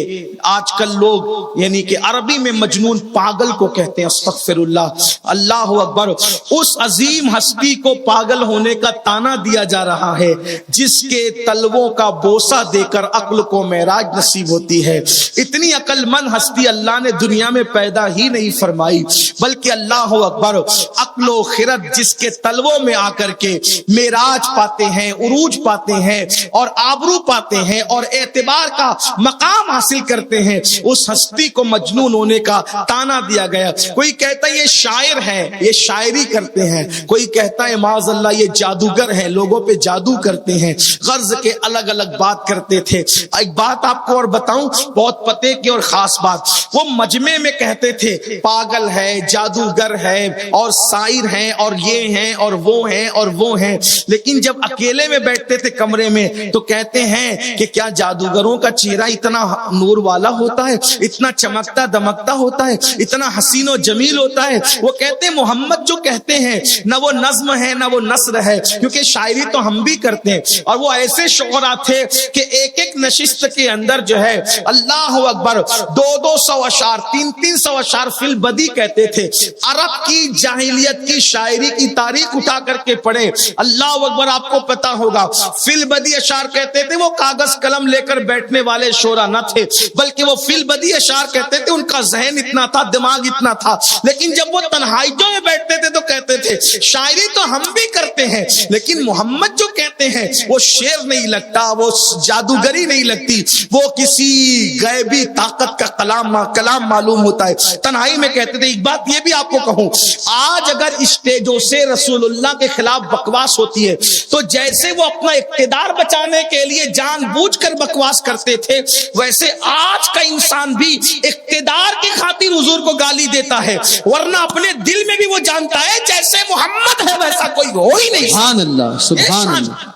آج کل لوگ یعنی کہ عربی میں مجنون پاگل کو کہتے ہیں، استغفر اللہ، اللہ اکبر۔ اس عظیم ہستی کو پاگل ہونے کا طعنہ دیا جا رہا ہے جس کے تلووں کا بوسہ دے کر عقل کو معراج نصیب ہوتی ہے۔ اتنی عقل مند ہستی اللہ نے دنیا میں پیدا ہی نہیں فرمائی، بلکہ اللہ اکبر عقل و خرد جس کے تلووں میں آ کر کے معراج پاتے ہیں، عروج پاتے ہیں اور آبرو پاتے ہیں اور اعتبار کا مقام حاصل کرتے ہیں، اس ہستی کو مجنون ہونے کا طعنہ دیا گیا۔ کوئی کہتا ہے یہ شاعر ہے، یہ شاعری کرتے ہیں، کوئی کہتا ہے معاذ اللہ یہ جادوگر ہیں، لوگوں پہ جادو کرتے ہیں، غرض کے الگ الگ بات کرتے تھے۔ ایک بات آپ کو اور بتاؤں، بہت پتے کی اور خاص بات، وہ مجمع میں کہتے تھے پاگل ہے، جادوگر ہے اور سائر ہیں اور یہ ہیں اور وہ ہیں اور وہ ہیں، لیکن جب اکیلے میں بیٹھتے تھے کمرے میں تو کہتے ہیں کہ کیا جادوگروں کا چہرہ اتنا نور والا ہوتا ہے، اتنا چمکتا دمکتا ہوتا ہے، اتنا حسین و جمیل ہوتا ہے؟ وہ کہتے ہیں محمد جو کہتے ہیں نہ وہ نظم ہے نہ وہ نثر ہے، کیونکہ شاعری تو ہم بھی کرتے ہیں، اور وہ ایسے شعراء تھے کہ ایک ایک نشست کے اندر جو ہے اللہ اکبر 200 اشعار 300 اشعار فی البدی کہتے تھے۔ عرب کی جاہلیت کی شاعری کی تاریخ اٹھا کر کے پڑھے، اللہ اکبر، آپ کو پتا ہوگا فی البدی اشعار کہتے تھے، وہ کاغذ قلم لے کر بیٹھنے والے شعراء نہ تھے، بلکہ وہ فی البدی اشعار کہتے تھے، ان کا ذہن اتنا تھا، دماغ اتنا تھا، لیکن جب وہ تنہائیوں میں بیٹھتے تھے تو کہتے تھے شاعری تو ہم بھی کرتے ہیں، لیکن محمد جو کہتے کرتے ہیں وہ شعر نہیں لگتا، وہ جادوگری نہیں لگتی، وہ کسی غیبی طاقت کا کلام معلوم ہوتا ہے۔ تنہائی میں کہتے تھے۔ ایک بات یہ بھی آپ کو کہوں، آج اگر اسٹیجوں سے رسول اللہ کے خلاف بکواس ہوتی ہے تو جیسے وہ اپنا اقتدار بچانے کے لیے جان بوجھ کر بکواس کرتے تھے، ویسے آج کا انسان بھی اقتدار کی خاطر حضور کو گالی دیتا ہے، ورنہ اپنے دل میں بھی وہ جانتا ہے جیسے محمد ہے ویسا کوئی ہو ہی نہیں۔ سبحان اللہ، سبحان اللہ،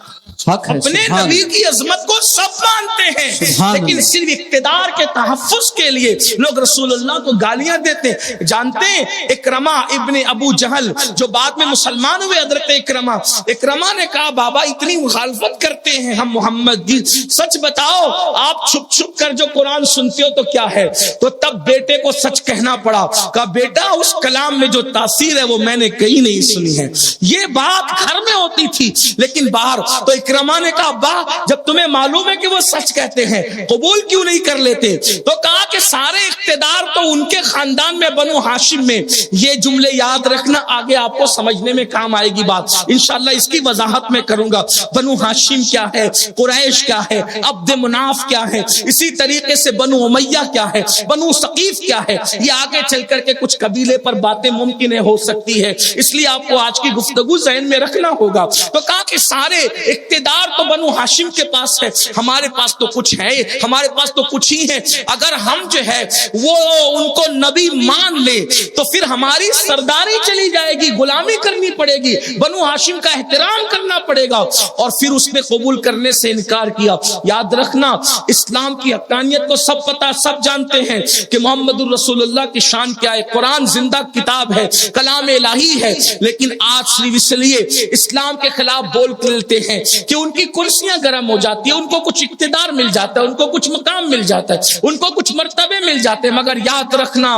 حق ہے، اپنے سبحان نبی اللہ۔ کی عظمت کو سب مانتے ہیں، سبحان لیکن اللہ۔ صرف اقتدار کے تحفظ کے لیے لوگ رسول اللہ کو گالیاں دیتے ہیں۔ جانتے ہیں اکرمہ ابن ابو جہل جو بعد میں مسلمان ہوئے، حضرت اکرمہ نے کہا بابا اتنی مخالفت کرتے ہیں ہم محمد کی، سچ بتاؤ آپ چھپ چھپ کر جو قرآن سنتے ہو تو کیا ہے؟ تو تب بیٹے کو سچ کہنا پڑا، کہا بیٹا اس کلام میں جو تاثیر ہے وہ میں نے کہیں نہیں سنی ہے۔ یہ بات گھر میں ہوتی تھی لیکن باہر تو اکرمہ نے کہا ابا جب تمہیں معلوم ہے کہ وہ سچ کہتے ہیں قبول کیوں نہیں کر لیتے؟ تو کہا کہ سارے اقتدار تو ان کے خاندان میں بنو ہاشم میں۔ یہ جملے یاد رکھنا، آگے آپ کو سمجھنے میں کام آئے گی بات، انشاءاللہ اس کی وضاحت میں کروں گا۔ بنو ہاشم کیا ہے، قریش کیا ہے، عبد مناف کیا ہے، اسی طریقے سے بنو امیہ کیا ہے، بنو ثقیف کیا ہے، یہ آگے چل کر کے کچھ قبیلے پر باتیں ممکن ہو سکتی ہے، اس لیے آپ کو آج کی گفتگو ذہن میں رکھنا ہوگا۔ تو کہا کہ سارے اقتدار تو بنو ہاشم کے پاس ہے، ہمارے پاس تو کچھ ہے، ہمارے پاس تو کچھ ہی ہے، اگر ہم جو ہے وہ ان کو نبی مان لے تو پھر ہماری سرداری چلی جائے گی، غلامی کرنی پڑے گی، بنو ہاشم کا احترام کرنا پڑے گا، اور پھر اس نے قبول کرنے سے انکار کیا۔ یاد رکھنا اسلام کی حقانیت کو سب پتا، سب جانتے ہیں کہ محمد الرسول اللہ کی شان کیا ہے، قرآن زندہ کتاب ہے، کلام الہی ہے، لیکن آج صرف اس لیے اسلام کے خلاف بول لیتے ہیں کہ ان کی کرسیاں گرم ہو جاتی ہیں، ان کو کچھ اقتدار مل جاتا ہے، ان کو کچھ مقام مل جاتا ہے، ان کو کچھ مرتبے مل جاتے ہیں، مگر یاد رکھنا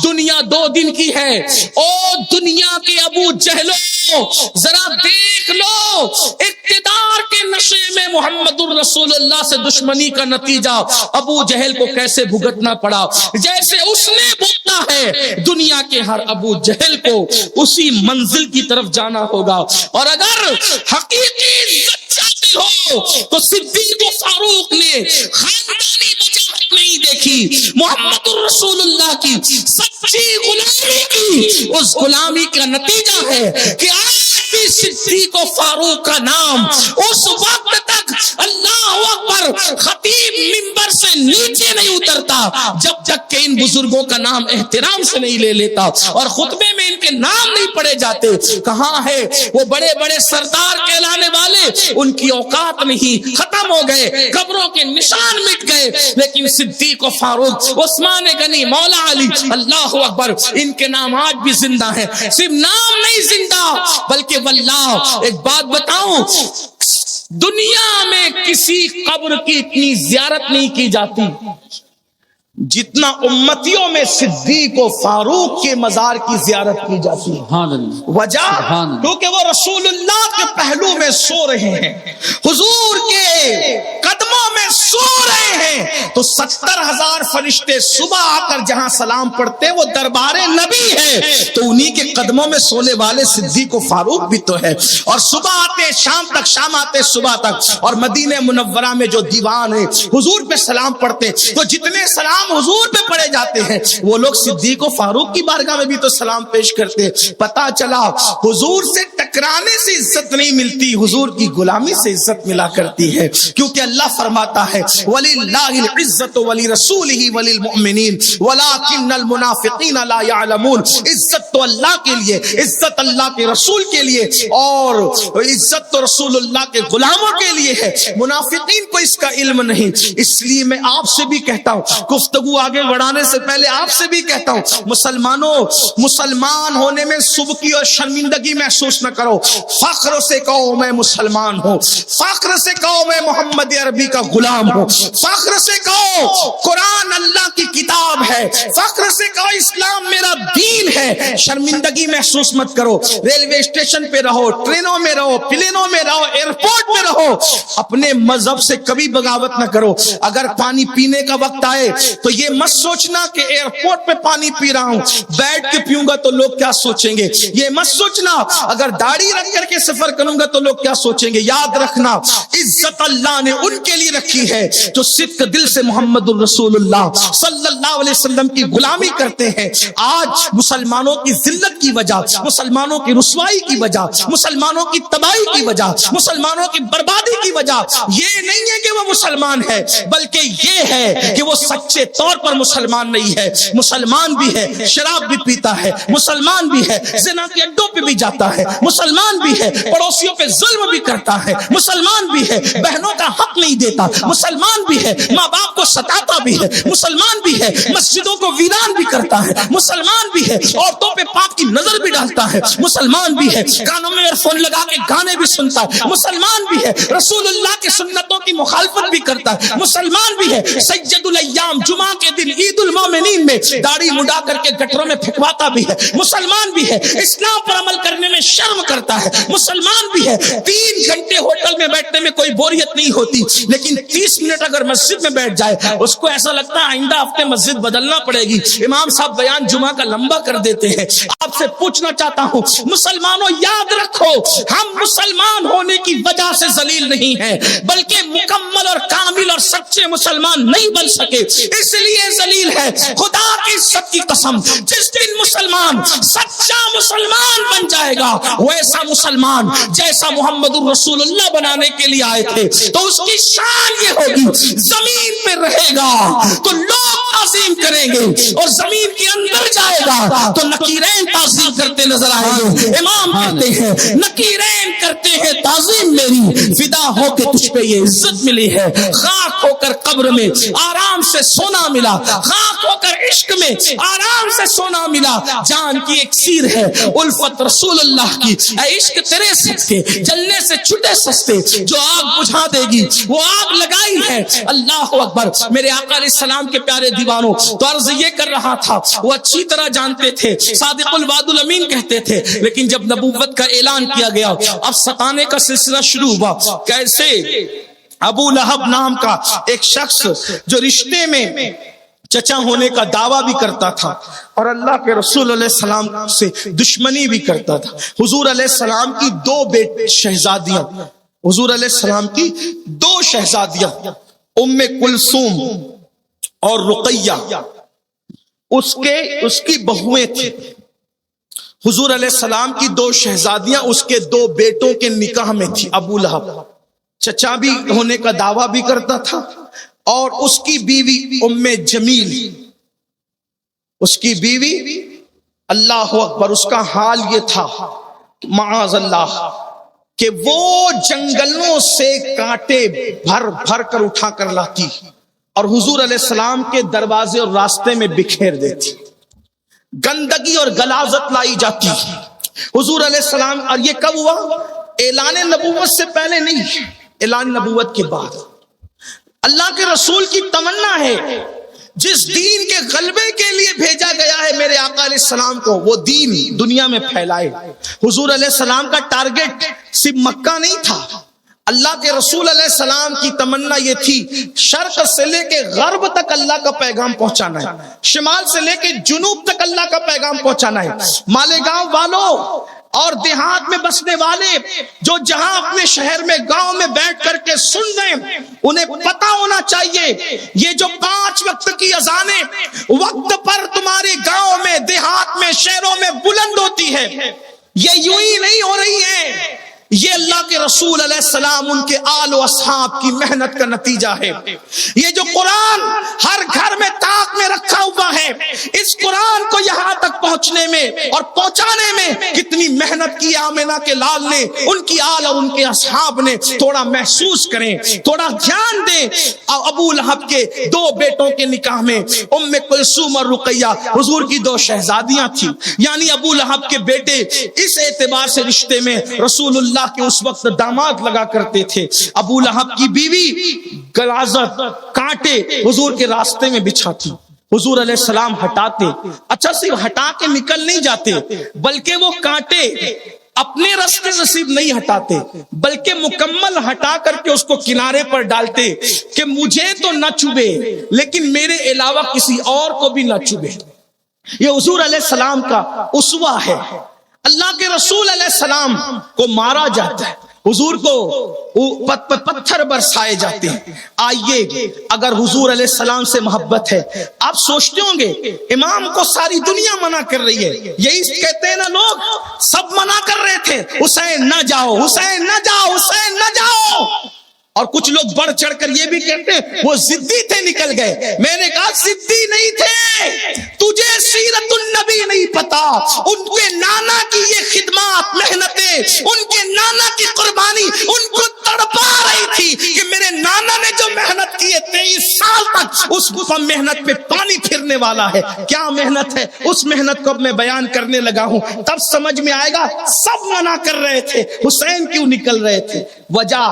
دنیا 2 دن کی ہے۔ او دنیا کے ابو جہلو ذرا دیکھ لو، اقتدار کے نشے میں محمد الرسول اللہ سے دشمنی کا نتیجہ ابو جہل کو کیسے بھگتنا پڑا، جیسے اس نے بولا ہے دنیا کے ہر ابو جہل کو اسی منزل کی طرف جانا ہوگا۔ اور اگر حقیقی عزت چاہتے ہو تو صدیق و فاروق نے خاندانی وجاہت نہیں دیکھی، محمد الرسول اللہ کی سچی غلامی کی، اس غلامی کا نتیجہ ہے کہ آج بھی صدیق و فاروق کا نام اس وقت تک اللہ اکبر خطیب منبر سے نیچے نہیں اترتا جب تک کہ ان بزرگوں کا نام احترام سے نہیں لے لیتا، اور خطبے میں ان کے نام نہیں پڑے جاتے۔ کہاں ہے وہ بڑے بڑے سردار کہلانے والے؟ ان کی اوقات نہیں، ختم ہو گئے، قبروں کے نشان مٹ گئے، لیکن صدیق و فاروق، عثمان غنی، مولا علی، اللہ اکبر، ان کے نام آج بھی زندہ ہیں۔ صرف نام نہیں زندہ بلکہ واللہ ایک بات بتاؤں، دنیا میں کسی قبر کی اتنی زیارت نہیں کی جاتی جتنا امتیوں میں صدیق و فاروق کے مزار کی زیارت کی جاتی ہے۔ سبحان اللہ، وجہ کیونکہ وہ رسول اللہ کے پہلو میں سو رہے ہیں، حضور کے قدموں میں سو رہے ہیں، تو 70,000 فرشتے صبح آ کر جہاں سلام پڑھتے وہ دربار نبی ہے، تو انہی کے قدموں میں سونے والے صدیق و فاروق بھی تو ہے، اور صبح آتے شام تک، شام آتے صبح تک، اور مدینہ منورہ میں جو دیوان ہے حضور پہ سلام پڑھتے، تو جتنے سلام حضور پہ پڑے جاتے ہیں وہ لوگ صدیق و فاروق کی بارگاہ میں بھی تو سلام پیش کرتے۔ پتا چلا حضور سے ٹکرانے سے عزت نہیں ملتی، حضور کی غلامی سے عزت ملا کرتی ہے، کیونکہ اللہ فرماتا ہے وَلِلَّهِ الْعِزَّةُ وَلِرَسُولِهِ وَلِلْمُؤْمِنِينَ وَلَكِنَّ الْمُنَافِقِينَ لَا يَعْلَمُونَ۔ عزت تو اللہ کے لیے، عزت اللہ کے رسول کے لیے، اور عزت تو رسول اللہ کے غلاموں کے لیے ہے، منافقین کو اس کا علم نہیں۔ اس لیے میں آپ سے بھی کہتا ہوں، گفتگو آگے بڑھانے سے پہلے آپ سے بھی کہتا ہوں، مسلمانوں، مسلمان ہونے میں سبکی اور شرمندگی محسوس نہ کرو، فخر سے کہو میں مسلمان ہوں، فخر سے کہو میں محمد عربی کا غلام ہوں، فخر سے کہو قرآن اللہ کی کتاب ہے، فخر سے کہو اسلام میرا دین ہے۔ شرمندگی محسوس مت کرو، ریلوے اسٹیشن پہ رہو، ٹرینوں میں رہو، پلینوں میں رہو، ایئرپورٹ میں رہو، اپنے مذہب سے کبھی بغاوت نہ کرو۔ اگر پانی پینے کا وقت آئے تو یہ مت سوچنا کہ ایئرپورٹ پہ پانی پی رہا ہوں، بیٹھ کے پیوں گا تو لوگ کیا سوچیں گے، یہ مت سوچنا۔ اگر داڑھی رکھ کر کے سفر کروں گا تو لوگ کیا سوچیں گے؟ یاد رکھنا عزت اللہ نے ان کے لیے رکھی ہے جو صدق دل سے محمد الرسول اللہ صلی اللہ علیہ وسلم کی غلامی کرتے ہیں۔ آج مسلمانوں کی ذلت کی وجہ، مسلمانوں کی رسوائی کی وجہ، مسلمانوں کی تباہی کی وجہ، مسلمانوں کی بربادی کی وجہ یہ نہیں ہے کہ وہ مسلمان ہے، بلکہ یہ ہے کہ وہ سچے طور پر مسلمان نہیں ہے۔ مسلمان بھی ہے، شراب بھی پیتا ہے، مسلمان بھی ہے، زنا کے اڈوں پہ بھی جاتا ہے، مسلمان بھی ہے، پڑوسیوں پہ ظلم بھی کرتا ہے، مسلمان بھی ہے، بہنوں کا حق نہیں دیتا، مسلمان بھی ہے، ماں باپ کو ستاتا بھی ہے، مسلمان بھی ہے، مسجدوں کو ویران بھی کرتا ہے، مسلمان بھی ہے، عورتوں پہ پاپ کی نظر بھی ڈالتا ہے، مسلمان بھی ہے، کانوں میں ایئر فون لگا کے گانے بھی سنتا ہے، مسلمان بھی ہے، رسول اللہ کی سنتوں کی مخالفت بھی کرتا ہے، مسلمان بھی ہے، سید الایام جمعہ کے دن عید المومنین میں داڑھی مڈا کر کے گٹروں میں پھینکواتا بھی ہے، مسلمان بھی ہے، اسلام پر عمل کرنے میں شرم کرتا ہے، مسلمان بھی ہے، 3 گھنٹے ہوٹل میں بیٹھنے میں کوئی بوریت نہیں ہوتی، لیکن 30 منٹ اگر مسجد میں بیٹھ جائے اس کو ایسا لگتا ہے آئندہ ہفتے مسجد بدلنا پڑے گی، امام صاحب بیان جمعہ کا لمبا کر دیتے ہیں۔ آپ سے پوچھنا چاہتا ہوں مسلمانوں، یاد رکھو ہم مسلمان ہونے کی وجہ سے ذلیل نہیں ہیں، بلکہ مکمل اور کامل اور سچے مسلمان نہیں بن سکے اس لیے ذلیل ہے۔ خدا کی عزت کی قسم، جس دن مسلمان سچا مسلمان بن جائے گا، ویسا مسلمان جیسا محمد الرسول اللہ بنانے کے لیے آئے تھے، تو اس کی شان یہ ہوگی زمین پہ رہے گا تو لوگ تعظیم کریں گے، اور زمین کے اندر جائے گا تو نکیرین تعظیم کرتے نظر آئیں گے۔ امام کہتے ہیں نکیرین کرتے ہیں تعظیم میری، فدا ہو کے تجھ پہ یہ عزت ملی ہے، خاک ہو کر قبر میں آرام سے سونا ملا، خاک ہو کر عشق میں آرام سے سونا ملا، جان کی اکسیر ہے الفت رسول اللہ کی، اے عشق تیرے صدقے جلنے سے چھٹے سستے، جو آگ بجھا دے گی وہ آگ لگائی ہے۔ اللہ اکبر۔ میرے آقا علیہ السلام کے پیارے دیوانوں، تو عرض یہ کر رہا تھا، وہ اچھی طرح جانتے تھے، صادق الوعد الامین کہتے تھے، لیکن جب نبوت کا اعلان کیا گیا اب ستانے کا سلسلہ شروع ہوا۔ کیسے؟ ابو لہب نام کا ایک شخص جو رشتے میں چچا ہونے کا دعویٰ بھی کرتا تھا اور اللہ کے رسول علیہ السلام سے دشمنی بھی کرتا تھا۔ حضور علیہ السلام کی 2 شہزادیاں، حضور علیہ السلام کی 2 شہزادیاں ام کلثوم اور رقیہ اس کی بہویں تھیں۔ حضور علیہ السلام کی 2 شہزادیاں اس کے 2 بیٹوں کے نکاح میں تھی۔ ابو لہب چچا بھی ہونے کا دعویٰ بھی کرتا تھا، اور اس کی بیوی ام جمیل، اس کی بیوی، اللہ اکبر، اس کا حال یہ تھا معاذ اللہ کہ وہ جنگلوں سے کانٹے بھر بھر کر اٹھا کر لاتی اور حضور علیہ السلام کے دروازے اور راستے میں بکھیر دیتی، گندگی اور غلاظت لائی جاتی حضور علیہ السلام۔ اور یہ کب ہوا؟ اعلان نبوت سے پہلے نہیں، اعلان نبوت کے بعد۔ اللہ کے رسول کی تمنا ہے جس دین کے غلبے کے لیے بھیجا گیا ہے میرے آقا علیہ السلام کو، وہ دین دنیا میں پھیلائے۔ حضور علیہ السلام کا ٹارگٹ صرف مکہ نہیں تھا، اللہ کے رسول علیہ السلام کی تمنا یہ تھی شرق سے لے کے غرب تک اللہ کا پیغام پہنچانا ہے، شمال سے لے کے جنوب تک اللہ کا پیغام پہنچانا ہے۔ مالیگاؤں والوں اور دیہات میں بسنے والے جو جہاں اپنے شہر میں گاؤں میں بیٹھ کر کے سن رہے، انہیں پتا ہونا چاہیے یہ جو 5 وقت کی اذانیں وقت پر تمہارے گاؤں میں، دیہات میں، شہروں میں بلند ہوتی ہے، یہ یوں ہی نہیں ہو رہی ہے، یہ اللہ کے رسول علیہ السلام ان کے آل و اصحاب کی محنت کا نتیجہ ہے۔ یہ جو قرآن ہر گھر میں طاق میں رکھا ہوا ہے، اس قرآن کو یہاں تک پہنچنے میں اور پہنچانے میں کتنی محنت کی آمنہ کے لال نے، ان کی آل اور ان کے اصحاب نے۔ تھوڑا محسوس کریں، تھوڑا دھیان دیں۔ ابو لہب کے 2 بیٹوں کے نکاح میں ام کلثوم اور رقیہ حضور کی 2 شہزادیاں تھیں، یعنی ابو لہب کے بیٹے اس اعتبار سے رشتے میں رسول اللہ کے اس وقت داماد لگا کرتے تھے۔ ابو لہب کی بیوی غلاظت، کانٹے حضور کے راستے میں بچھاتی، حضور علیہ السلام ہٹاتے، اچھا صرف ہٹا کے نکل نہیں جاتے بلکہ وہ کانٹے اپنے راستے سے صرف نہیں ہٹاتے بلکہ مکمل ہٹا کر کے اس کو کنارے پر ڈالتے کہ مجھے تو نہ چبھے لیکن میرے علاوہ کسی اور کو بھی نہ چبھے۔ یہ حضور علیہ السلام کا اسوہ ہے۔ اللہ کے رسول علیہ السلام کو مارا جاتا ہے، حضور کو پتھر برسائے جاتے ہیں. آئیے اگر حضور علیہ السلام سے محبت ہے، آپ سوچتے ہوں گے امام کو ساری دنیا منع کر رہی ہے، یہی کہتے ہیں نا لوگ، سب منع کر رہے تھے حسین نہ جاؤ، حسین نہ جاؤ، حسین نہ جاؤ. اور کچھ لوگ بڑھ چڑھ کر یہ بھی کہتے ہیں وہ ضدی تھے نکل گئے. میں نے کہا ضدی نہیں تھے، تجھے سیرت النبی نہیں پتا. ان کے نانا کی یہ خدمات، محنتیں، ان کے نانا کی قربانی ان کو تڑپا رہی تھی کہ میرے نانا نے جو محنت کی ہے 23 سال تک، اس محنت پہ پانی پھرنے والا ہے. کیا محنت ہے، اس محنت کو اب میں بیان کرنے لگا ہوں، تب سمجھ میں آئے گا سب منع کر رہے تھے، حسین کیوں نکل رہے تھے. وجہ،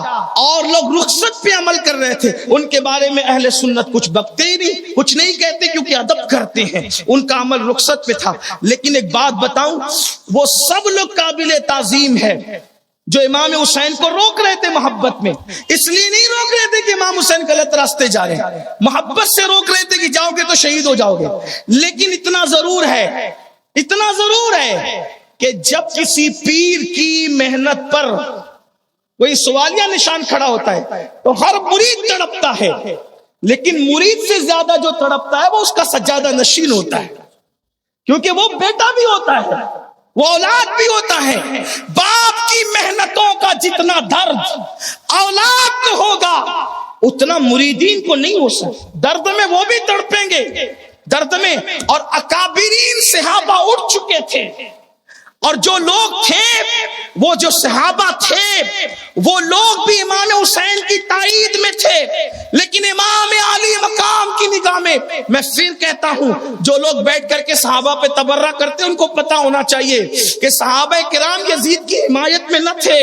اور لوگ رخصت پہ عمل کر رہے تھے. ان کے بارے میں اہل سنت کچھ بکتے ہی نہیں، کچھ نہیں کہتے کیونکہ ادب کرتے ہیں. ان کا عمل رخصت پہ تھا. لیکن ایک بات بتاؤں، وہ سب لوگ قابل تعظیم ہے جو امام حسین کو روک رہے تھے محبت میں. اس لیے نہیں روک رہے تھے کہ امام حسین غلط راستے جا رہے ہیں، محبت سے روک رہے تھے کہ جاؤ گے تو شہید ہو جاؤ گے. لیکن اتنا ضرور ہے کہ جب کسی پیر کی محنت پر کوئی سوالیہ نشان کھڑا ہوتا ہے تو ہر مرید تڑپتا ہے، لیکن مرید سے زیادہ جو تڑپتا ہے وہ اس کا سجادہ نشین ہوتا ہے، کیونکہ وہ بیٹا بھی ہوتا ہے، وہ اولاد بھی ہوتا ہے. باپ کی محنتوں کا جتنا درد اولاد کو ہوگا اتنا مریدین کو نہیں ہو سکتا. درد میں وہ بھی تڑپیں گے، درد میں. اور اکابرین صحابہ اٹھ چکے تھے، اور جو لوگ تھے، وہ جو صحابہ تھے، وہ لوگ بھی امام حسین کی تائید میں تھے. لیکن امام علی مقام کی نگاہ میں، میں پھر کہتا ہوں، جو لوگ بیٹھ کر کے صحابہ پہ تبرہ کرتے ان کو پتا ہونا چاہیے کہ صحابہ کرام یزید کی حمایت میں نہ تھے،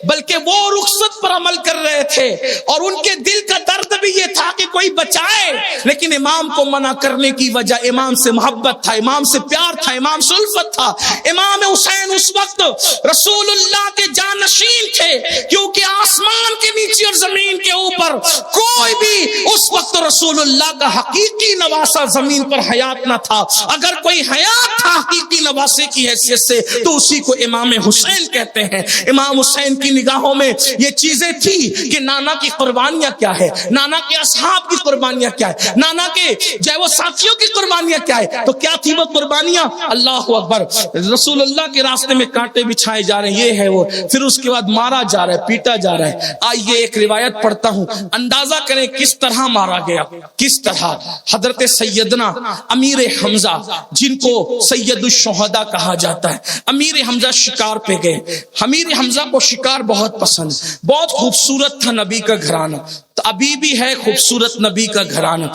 بلکہ وہ رخصت پر عمل کر رہے تھے، اور ان کے دل کا درد بھی یہ تھا کہ کوئی بچائے. لیکن امام کو منع کرنے کی وجہ امام سے محبت تھا، امام سے پیار تھا، امام سے الفت تھا. امام حسین اس وقت رسول اللہ کے جانشین تھے، کیونکہ آسمان کے نیچے اور زمین کے اوپر کوئی بھی اس وقت رسول اللہ کا حقیقی نواسا زمین پر حیات نہ تھا. اگر کوئی حیات تھا حقیقی نواسے کی حیثیت سے تو اسی کو امام حسین کہتے ہیں. امام حسین کی نگاہوں میں یہ چیزیں تھی کہ نانا کی قربانیاں کیا ہے، نانا کے اصحاب کی قربانیاں کیا ہے، نانا کے جو وہ ساتھیوں کی قربانیاں کیا ہے. تو کیا تھی وہ قربانیاں؟ اللہ اکبر، رسول اللہ کے راستے میں کانٹے بچھائے جا رہے ہیں، یہ ہے وہ. پھر اس کے بعد مارا جا رہا ہے، پیٹا جا رہا ہے. آئیے ایک روایت پڑھتا ہوں، اندازہ کریں کس طرح مارا گیا. کس طرح؟ حضرت سیدنا امیر حمزہ، جن کو سید الشہداء کہا جاتا ہے، امیر حمزہ شکار پہ گئے. امیر حمزہ کو شکار بہت پسند، بہت خوبصورت تھا نبی کا گھرانہ، تو ابھی بھی ہے خوبصورت نبی کا گھرانہ.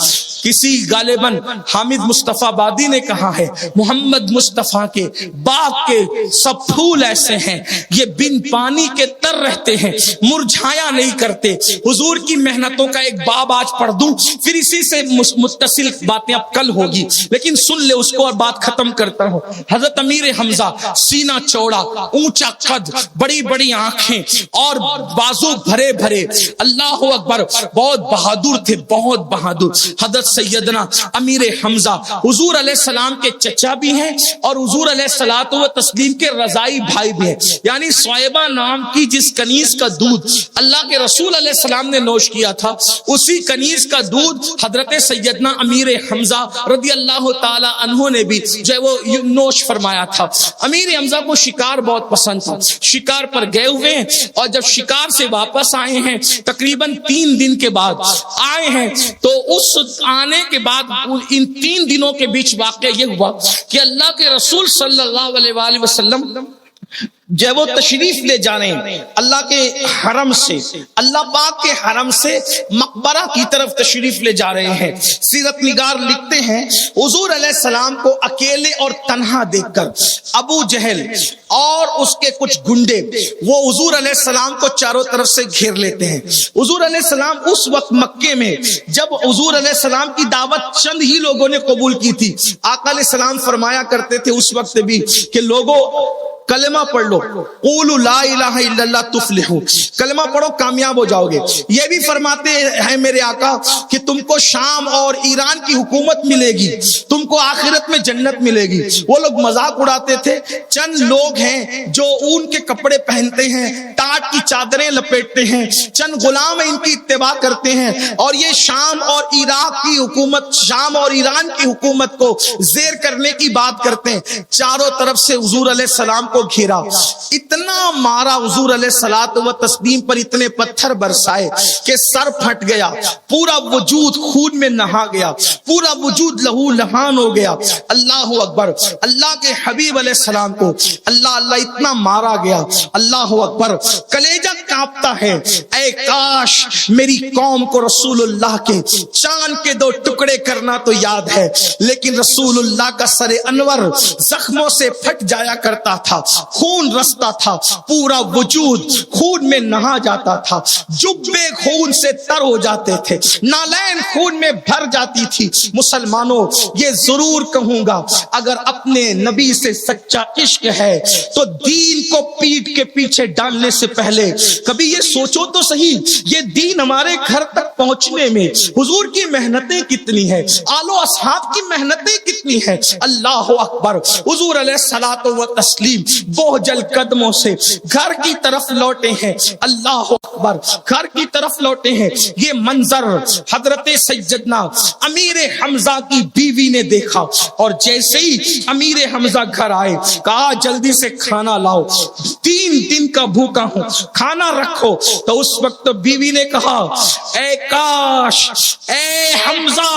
کسی غالباً حامد مصطفیٰ بادی نے کہا ہے، محمد مصطفیٰ کے باغ کے سب پھول ایسے ہیں، یہ بن پانی کے تر رہتے ہیں، مرجھایا نہیں کرتے. حضور کی محنتوں کا ایک باب آج پڑھ دوں، پھر اسی سے متصل باتیں اب کل ہوگی، لیکن سن لے اس کو اور بات ختم کرتا ہوں. حضرت امیر حمزہ، سینہ چوڑا، اونچا قد، بڑی بڑی آنکھیں اور بازو بھرے بھرے، اللہ اکبر، بہت بہادر تھے، بہت بہادر. حضرت سیدنا امیر حمزہ حضور علیہ السلام کے چچا بھی ہیں اور حضور علیہ الصلوۃ والتسلیم کے رضائی بھائی بھی ہیں. یعنی صعیبہ نام کی جس کنیز کا دودھ اللہ کے رسول علیہ السلام نے نوش کیا تھا، اسی کنیز کا دودھ حضرت سیدنا امیر حمزہ رضی اللہ تعالی عنہ نے بھی جو ہے وہ نوش فرمایا تھا. امیر حمزہ کو شکار بہت پسند تھا، شکار پر گئے ہوئے ہیں، اور جب شکار سے واپس آئے ہیں تقریباً 3 دن کے بعد آئے ہیں، تو اس آنے کے بعد ان 3 دنوں کے بیچ واقعہ یہ ہوا کہ اللہ کے رسول صلی اللہ علیہ وآلہ وسلم جب وہ تشریف لے جانے اللہ کے حرم سے، اللہ پاک کے حرم سے مقبرہ کی طرف تشریف لے جا رہے ہیں. سیرت نگار لکھتے ہیں حضور علیہ السلام کو اکیلے اور تنہا دیکھ کر ابو جہل اور اس کے کچھ گنڈے وہ حضور علیہ السلام کو چاروں طرف سے گھیر لیتے ہیں. حضور علیہ السلام اس وقت مکے میں، جب حضور علیہ السلام کی دعوت چند ہی لوگوں نے قبول کی تھی، آقا علیہ السلام فرمایا کرتے تھے اس وقت بھی کہ لوگوں کلمہ پڑھ لو، قولوا لا الہ الا اللہ تفلحوا، کلمہ پڑھو کامیاب ہو جاؤ گے۔ یہ بھی فرماتے ہیں میرے آقا کہ تم کو شام اور ایران کی حکومت ملے گی، تم کو آخرت میں جنت ملے گی۔ وہ لوگ مذاق اڑاتے تھے، چند لوگ ہیں جو اون کے کپڑے پہنتے ہیں، ٹاٹ کی چادریں لپیٹتے ہیں، چند غلام ان کی اتباع کرتے ہیں، اور یہ شام اور عراق کی حکومت، شام اور ایران کی حکومت کو زیر کرنے کی بات کرتے ہیں۔ چاروں طرف سے حضور علیہ السلام کو گھیرا، اتنا مارا حضور علیہ الصلوۃ والتسلیم پر، اتنے پتھر برسائے کہ سر پھٹ گیا، پورا وجود خون میں نہا گیا، پورا وجود لہو لہان ہو گیا۔ اللہ اکبر، اللہ کے حبیب علیہ السلام کو اللہ اتنا مارا گیا، اللہ اکبر، کلیجہ کانپتا ہے، اے کاش میری قوم کو رسول اللہ کے چاند کے 2 ٹکڑے کرنا تو یاد ہے، لیکن رسول اللہ کا سر انور زخموں سے پھٹ جایا کرتا تھا، خون رستا تھا، پورا وجود خون میں نہا جاتا تھا، جبے خون سے تر ہو جاتے تھے، نالین خون میں بھر جاتی تھی۔ مسلمانوں، یہ ضرور کہوں گا، اگر اپنے نبی سے سچا عشق ہے تو دین کو پیٹ کے پیچھے ڈالنے سے پہلے کبھی یہ سوچو تو صحیح، یہ دین ہمارے گھر تک پہنچنے میں حضور کی محنتیں کتنی ہیں، آل و اصحاب کی محنتیں کتنی ہیں۔ اللہ اکبر، حضور علیہ الصلوۃ والتسلیم بوجھل قدموں سے گھر کی طرف لوٹے ہیں، اللہ اکبر، گھر کی طرف لوٹے ہیں۔ یہ منظر حضرت سیدنا امیر حمزہ کی بیوی نے دیکھا، اور جیسے ہی امیر حمزہ گھر آئے کہا جلدی سے کھانا لاؤ، 3 دن کا بھوکا ہوں، کھانا رکھو۔ تو اس وقت بیوی نے کہا اے کاش اے حمزہ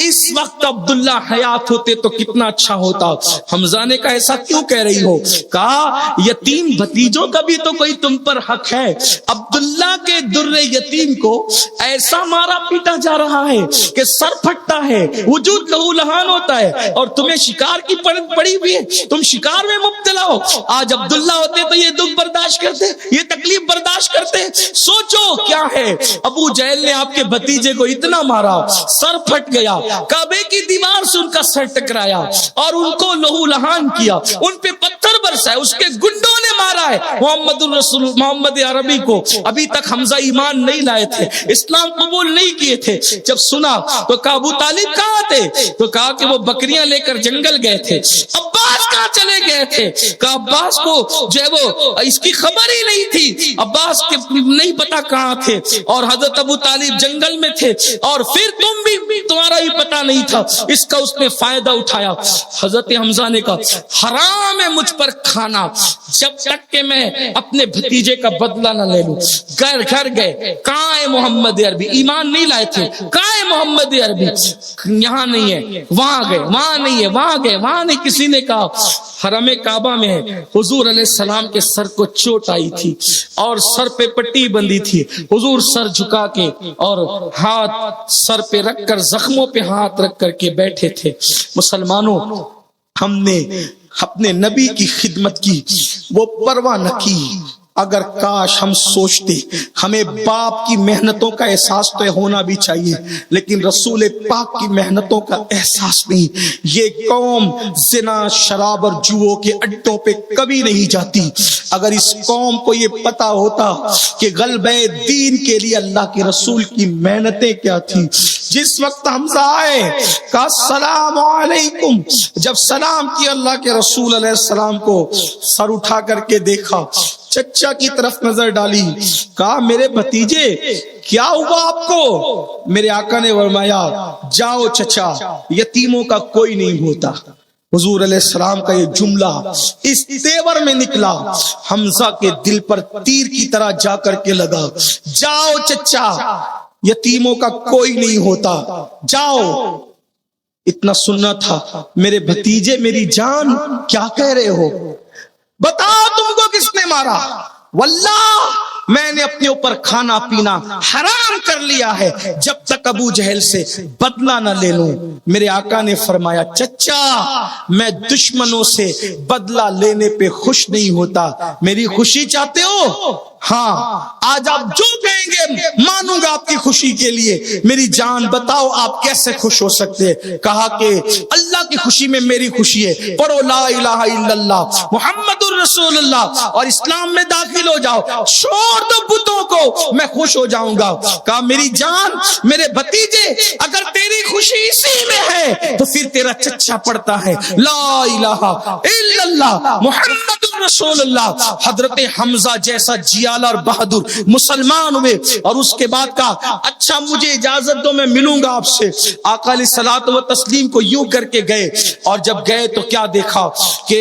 اس وقت عبداللہ حیات ہوتے تو کتنا اچھا ہوتا۔ حمزہ نے کہا ایسا کیوں کہہ رہی ہو؟ کہا یتیم بھتیجوں کا بھی تو کوئی تم پر حق ہے، عبداللہ کے در یتیم کو ایسا مارا پیٹا جا رہا ہے کہ سر پھٹتا ہے، وجود لہو لہان ہوتا ہے، اور تمہیں شکار کی پڑی ہوئی ہے، تم شکار میں مبتلا ہو۔ آج عبداللہ ہوتے تو یہ دکھ برداشت کرتے، یہ تکلیف برداشت کرتے۔ سوچو کیا ہے، ابو جہل نے آپ کے بھتیجے کو اتنا مارا، سر پھٹ گیا، کعبے کی دیوار سے ان کا سر ٹکرایا اور ان کو لہو لہان کیا، ان پہ پتھر برسائے، اس کے گنڈوں نے مارا ہے۔ محمد الرسول محمد عربی کو ابھی تک حمزہ ایمان نہیں لائے تھے، اسلام قبول نہیں کیے تھے۔ جب سنا تو کہا ابو طالب کہاں تھے؟ تو کہا کہ وہ بکریاں لے کر جنگل گئے تھے۔ عباس کہاں چلے گئے تھے؟ کہا عباس کو جو ہے وہ اس کی خبر ہی نہیں تھی، عباس کے نہیں پتا کہاں تھے، اور حضرت ابو طالب جنگل میں تھے، اور پھر تم بھی تمہارا بھی پتا نہیں تھا۔ اس کا اس نے فائدہ اٹھایا۔ حضرت حمزہ نے کہا حرام ہے مجھ پر کھانا جب تک کہ میں اپنے بھتیجے کا بدلہ نہ لے لوں۔ گھر گئے، کہاں ہے محمد عربی؟ ایمان نہیں لائے تھے، کہاں ہے محمد عربی؟ یہاں نہیں ہے، وہاں گئے، وہاں نہیں ہے، وہاں گئے، وہاں نہیں۔ کسی نے کہا حرم کعبہ میں ہے۔ حضور علیہ السلام کے سر کو چوٹ آئی تھی اور سر پہ پٹی بندھی تھی، حضور سر جھکا کے اور ہاتھ سر پہ رکھ کر، زخموں پہ ہاتھ رکھ کر کے بیٹھے تھے۔ مسلمانوں، ہم نے اپنے نبی کی خدمت کی، وہ پرواہ نہ کی۔ اگر کاش ہم سوچتے، ہمیں باپ کی محنتوں کا احساس تو ہونا بھی چاہیے، لیکن رسول پاک کی محنتوں کا احساس نہیں۔ یہ قوم زنا، شراب اور جوؤں کے اڈوں پہ کبھی نہیں جاتی۔ اگر اس قوم کو یہ پتا ہوتا کہ غلبہ دین کے لیے اللہ کے رسول کی محنتیں کیا تھی۔ جس وقت حمزہ آئے کہا السلام علیکم، جب سلام کیا اللہ کے رسول علیہ السلام کو، سر اٹھا کر کے دیکھا، چچا کی طرف نظر ڈالی، کہا میرے بھتیجے کیا ہوا آپ کو؟ میرے آقا نے فرمایا جاؤ چچا، یتیموں کا کوئی نہیں ہوتا۔ حضور علیہ السلام کا یہ جملہ اس تیور میں نکلا، حمزہ کے دل پر تیر کی طرح جا کر کے لگا۔ جاؤ چچا، یتیموں کا کوئی نہیں ہوتا، جاؤ۔ اتنا سننا تھا، میرے بھتیجے میری جان کیا کہہ رہے ہو؟ بتاؤ تم کو کس نے مارا؟ واللہ میں نے اپنے اوپر کھانا پینا حرام کر لیا ہے جب تک ابو جہل سے بدلہ نہ لے لوں۔ میرے آقا نے فرمایا چچا میں دشمنوں سے بدلہ لینے پہ خوش نہیں ہوتا، میری خوشی چاہتے ہو؟ ہاں آج آپ جو کہیں گے مانوں گا آپ کی خوشی کے لیے، میری جان بتاؤ آپ کیسے خوش ہو سکتے ہیں؟ کہا کہ اللہ کی خوشی میں میری خوشی ہے، پڑھو لا الہ الا اللہ محمد الرسول اللہ اور اسلام میں داخل ہو جاؤ، چھوڑ دو بتوں کو، میں خوش ہو جاؤں گا۔ کہا میری جان میرے بھتیجے اگر تیری خوشی اسی میں ہے تو پھر تیرا چچا پڑھتا ہے لا الہ الا اللہ محمد الرسول اللہ۔ حضرت حمزہ جیسا جیالہ اور بہادر مسلمان ہوئے اور اس کے بعد کہا اچھا مجھے اجازت دو میں ملوں گا آپ سے۔ آقا علیہ الصلوۃ والتسلیم کو یوں کر کے گئے اور جب گئے تو کیا دیکھا کہ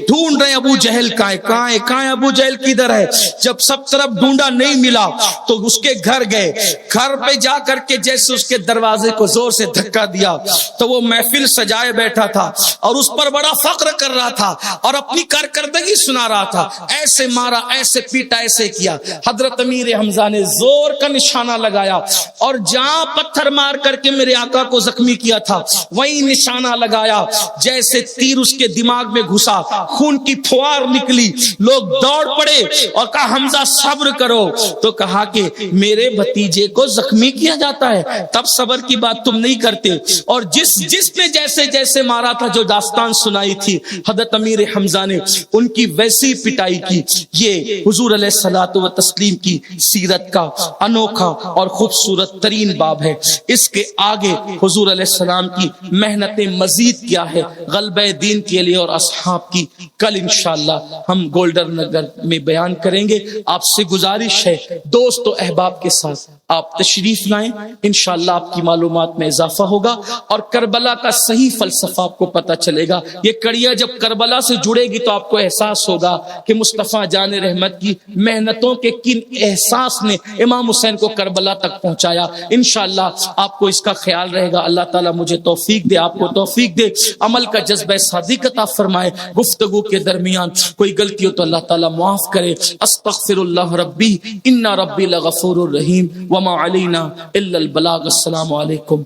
ڈھونڈ رہے ابو جہل کہاں ہے ابو جہل کدھر ہے؟ جب سب طرف ڈھونڈا نہیں ملا تو اس کے گھر گئے، گھر پہ جا کر کے جیسے اس کے دروازے کو زور سے دھکا دیا تو وہ محفل سجائے بیٹھا تھا اور اس پر بڑا فخر کر رہا تھا اور اپنی کارکردگی سنا رہا تھا، ایسے مارا ایسے پیٹا ایسے کیا۔ حضرت امیر حمزہ نے زور کا نشانہ لگایا اور جہاں پتھر مار کر کے میرے آقا کو زخمی کیا تھا وہی نشانہ لگایا، جیسے تیر اس کے دماغ میں گھسا خون کی پھوار نکلی، لوگ دوڑ پڑے اور کہا حمزہ صبر کرو، تو کہا کہ میرے بھتیجے کو زخمی کیا جاتا ہے تب صبر کی بات تم نہیں کرتے، اور جس نے جیسے جیسے مارا تھا جو داستان سنائی تھی حضرت امیر حمزہ نے ان کی ویسی پٹائی کی۔ یہ حضور علیہ الصلوۃ والتسلیم کی سیرت کا انوکھا اور خوبصورت ترین باب ہے۔ اس کے آگے حضور علیہ السلام کی محنتیں مزید کیا ہے غلبہ دین کے لیے اور اصحاب کی، کل انشاءاللہ ہم گولڈن نگر میں بیان کریں گے۔ آپ سے گزارش ہے دوست و احباب کے ساتھ آپ تشریف لائیں، انشاءاللہ آپ کی معلومات میں اضافہ ہوگا اور کربلا کا صحیح فلسفہ آپ کو پتہ چلے گا۔ یہ کڑیاں جب کربلا سے جڑے گی تو آپ کو احساس ہوگا کہ مصطفیٰ جان رحمت کی محنتوں کے کن احساس نے امام حسین کو کربلا تک پہنچایا۔ انشاءاللہ آپ کو اس کا خیال رہے گا۔ اللہ تعالیٰ مجھے توفیق دے، آپ کو توفیق دے، عمل کا جذبہ صادق عطا فرمائے۔ گفتگو کے درمیان کوئی غلطی ہو تو اللہ تعالیٰ معاف کرے۔ استغفر اللہ ربی ان ربی لغفور الرحیم وما علینا الا البلاغ۔ السلام علیکم۔